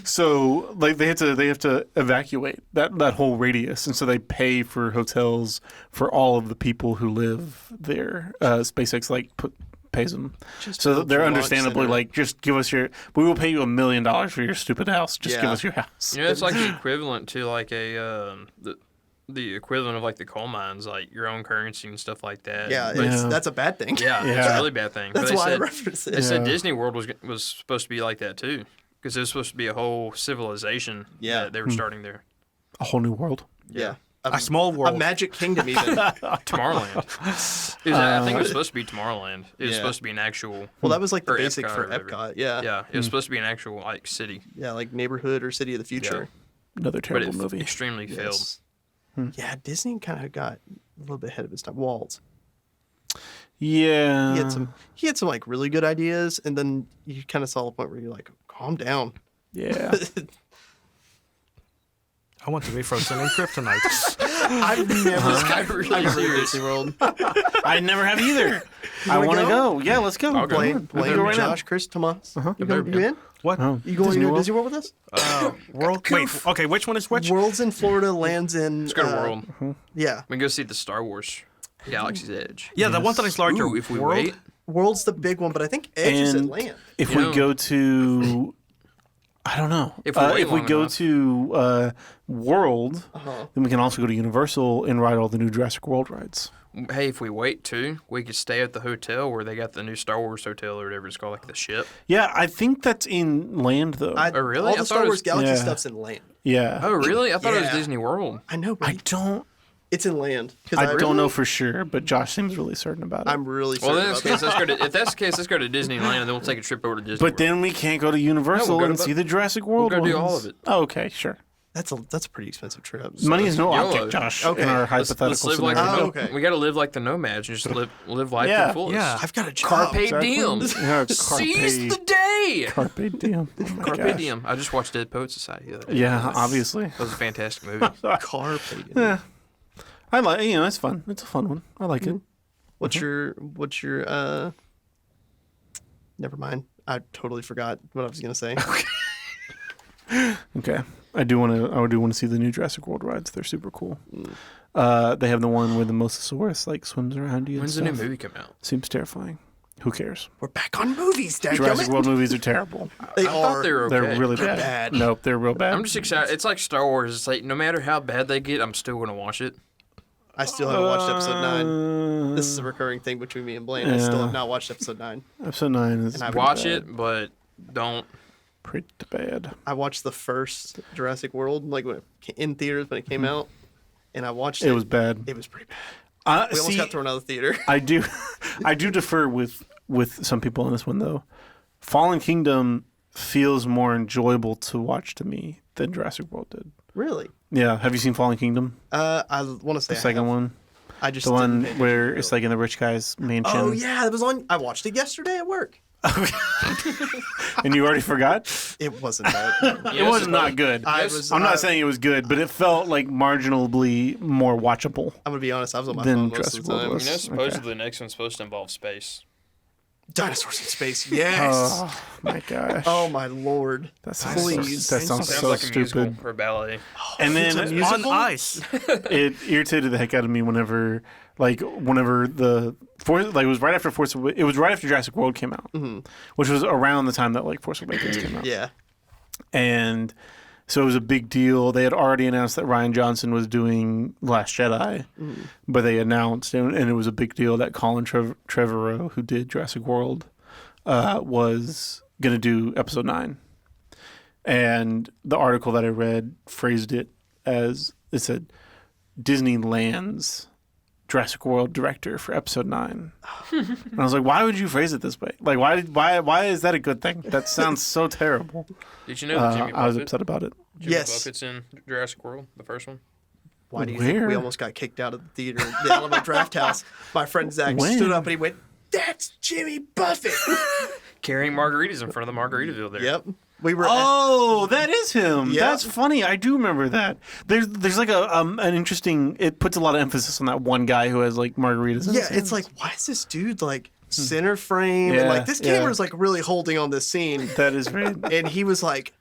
So like they have to evacuate that whole radius, and so they pay for hotels for all of the people who live there. SpaceX like pays them, so build they're your launch understandably center. like, just give us we will pay you $1 million for your stupid house. Just give us your house. You know, it's like the equivalent to like a the equivalent of like the coal mines, like your own currency and stuff like that. Yeah, But- that's a bad thing. yeah, it's a really bad thing. That's But why I referenced it. They said Disney World was supposed to be like that too, because it was supposed to be a whole civilization. Yeah. that they were starting there. A whole new world. Yeah. A small world. A magic kingdom even. Tomorrowland. I think it was supposed to be Tomorrowland. It was Yeah. supposed to be an actual. Well, that was like the or basic Epcot for or whatever. Epcot. Yeah. Yeah, it was supposed to be an actual like city, Yeah, like neighborhood or city of the future. Another but terrible it movie. extremely failed. Yes. Yeah, Disney kind of got a little bit ahead of his time. Walt. Yeah. He had some like really good ideas, and then you kind of saw the point where you're like, calm down. Yeah. I want to be frozen in kryptonite. I've never, I've really I've never been to serious. Disney World. I never have either. I wanna want to go? go. Yeah, let's go. I'll go. Blame Let's go right now. Josh, Chris, Tomas. You, better you be. in? What? Oh. You going Disney to World? Disney World with us? World? Wait, okay, which one is which? World's in Florida, lands in. Let's go to World. Yeah, We can go see the Star Wars Galaxy's Edge. Yeah, the one that is larger. Ooh, if we World? wait, World's the big one, but I think Edge is at And land. if You we know- go to, I don't know. If we wait if we long go enough. to World, Uh-huh. then we can also go to Universal and ride all the new Jurassic World rides. hey, if we wait too, we could stay at the hotel where they got the new Star Wars hotel or whatever it's called, like the ship. Yeah, I think that's in land though. Oh, really? All I the thought Star it Wars was- Galaxy Yeah. stuff's in land. yeah. Oh, really? I thought it was Yeah. Disney World. I know, but I don't. it's in land. I don't know for sure, but Josh seems really certain about it. I'm really Well, certain then about if that. that's the case, let's go to Disneyland and then we'll take a trip over to Disney But World. then we can't go to Universal No, we'll go and to see the Jurassic World go do all ones. of it. Oh, okay, sure. That's a pretty expensive trip. Money is no YOLO. object, Josh. Okay. In our Let's hypothetical live like scenario. okay. we got to live like the nomads and just live life to Yeah. the fullest. Yeah. I've got a job. Carpe Exactly. diem. Yeah, Seize the day. Carpe diem. Oh my Carpe gosh. diem. I just watched Dead Poet Society the other day. Yeah, obviously. That was a fantastic movie. Carpe diem. Yeah. I like, it's fun. It's a fun one. I like it. What's your never mind. I totally forgot what I was gonna say. Okay. I do want to see the new Jurassic World rides. They're super cool. They have the one where the Mosasaurus like swims around you. When's the and new stuff. movie come out? Seems terrifying. Who cares? We're back on movies, Jurassic daggum it. World movies are terrible. They I are. thought they were okay. They're really They're bad. bad. Nope, they're real bad. I'm just excited. It's like Star Wars. It's like no matter how bad they get, I'm still going to watch it. I still haven't watched episode 9. This is a recurring thing between me and Blaine. I still Yeah. have not watched episode 9. Episode 9 is And I pretty Watch bad. it, but don't. Pretty bad. I watched the first Jurassic World like when in theaters when it came out, and I watched it. It was bad. It was pretty bad. We almost See, got thrown out of the theater. I do defer with some people on this one though. Fallen Kingdom feels more enjoyable to watch to me than Jurassic World did. Really? Yeah. Have you seen Fallen Kingdom? I want to say The second one? I just The one didn't pay where attention it's to it. like in the rich guy's mansion. Oh yeah, it was on. I watched it yesterday at work. And you already forgot? It wasn't that. It was not good. I'm not saying it was good, but it felt like marginally more watchable. I'm gonna be honest. I was on my Then phone most of Jurassic the World time. was. You know, supposedly the next one's supposed to involve space. Dinosaurs in space. Yes. Oh my gosh. Oh my lord. That sounds so, Please. that sounds Sounds so like a musical stupid. or a ballet. And It's a then musical? On ice. it irritated the heck out of me whenever the it was right after it was right after Jurassic World came out, which was around the time that like Force Awakens came out. Yeah. And so it was a big deal. They had already announced that Rian Johnson was doing Last Jedi, but they announced, and it was a big deal that Colin Trevorrow, who did Jurassic World, was going to do Episode 9. And the article that I read phrased it as, it said, Disneyland's Jurassic World director for Episode 9. And I was like, why would you phrase it this way? Like, why is that a good thing? That sounds so terrible. Did you know that Jimmy I was Buffett? upset about it. Jimmy Yes. Buffett's in Jurassic World, the first one. Why do you think Where? we almost got kicked out of the theater, the Alamo Draft House? My friend Zach When? stood up and he went, "That's Jimmy Buffett." Carrying margaritas in front of the Margaritaville there. Yep. We were. Oh, that is him. Yep. That's funny. I do remember that. There's like an interesting. It puts a lot of emphasis on that one guy who has like margaritas. in Yeah, his it's hands. like, why is this dude like center frame? Yeah, and like this yeah. camera's like really holding on this scene. that is very And he was like,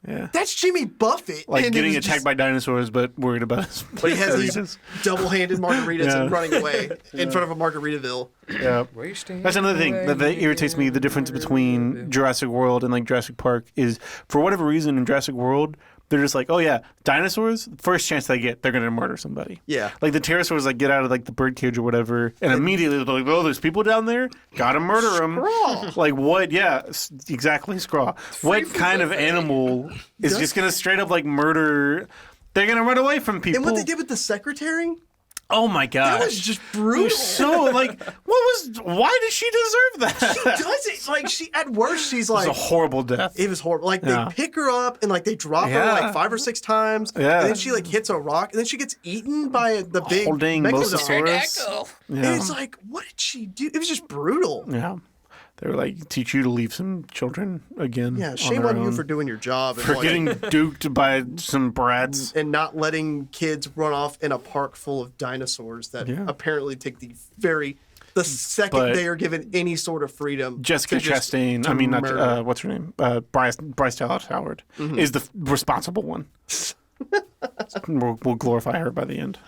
yeah. "That's Jimmy Buffett." Like and he getting was attacked by dinosaurs, but worried about his. But he has margaritas. these double-handed margaritas Yeah. and running away in front of a Margaritaville. Yeah. Wasting That's another thing that irritates me. The difference between Jurassic World and like Jurassic Park is, for whatever reason, in Jurassic World, they're just like, oh yeah, dinosaurs. First chance they get, they're gonna murder somebody. Yeah. Like the pterosaurs, like get out of like the bird cage or whatever, and immediately they're like, oh, there's people down there. Gotta murder them. Scraw. Like what? Yeah, exactly. Scraw. What kind of animal is just gonna straight up like murder? They're gonna run away from people. And what they did with the secretary, Oh my god. that was just brutal. so like, why did she deserve that? She does it like she at worst she's It was like a horrible death. it was horrible. Like Yeah. they pick her up and like they drop her Yeah. like 5 or 6 times, Yeah. and then she like hits a rock, and then she gets eaten by the big Holding megalodon. Mosasaurus. And Yeah. it's like, what did she do? It was just brutal. Yeah. They were like, teach you to leave some children again. Yeah, on shame their on you own. for doing your job and For like, getting duked by some brats. and not letting kids run off in a park full of dinosaurs that Yeah. apparently take the second But- they are given any sort of freedom. Jessica to just- Chastain, to I mean, not, murder. what's her name? Bryce Dallas Howard is the responsible one. We'll glorify her by the end.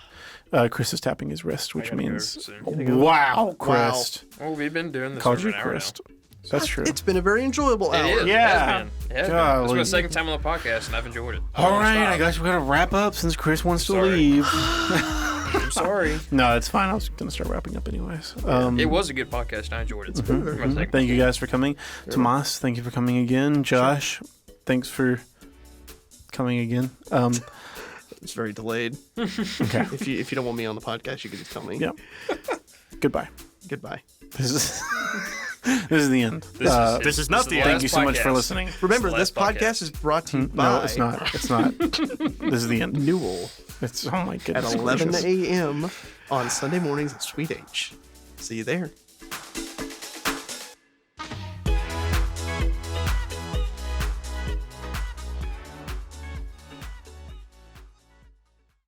Chris is tapping his wrist, which gotta go means, soon. wow, Chris. Oh, we've been doing this Called for you an hour Chris. now. That's true. It's been a very enjoyable It hour. is. Yeah. It has been. It has been. Golly. This is my second time on the podcast, and I've enjoyed it. All right, Stop. I guess we got to wrap up since Chris wants to Sorry. leave. I'm sorry. No, it's fine. I was going to start wrapping up anyways. It was a good podcast. I enjoyed it. So my second Thank you guys for coming. Tomas, thank you for coming again. Josh, thanks for coming again. It's very delayed. Okay. If you don't want me on the podcast, you can just tell me. Yep. Goodbye. Goodbye. This is this is the end. This is not the end. Thank you so much for listening. Remember, Last this podcast is brought to you by No, it's not. It's not. This is the end. Newell It's oh my at goodness. 11 gracious. a.m. on Sunday mornings at Sweet H. See you there.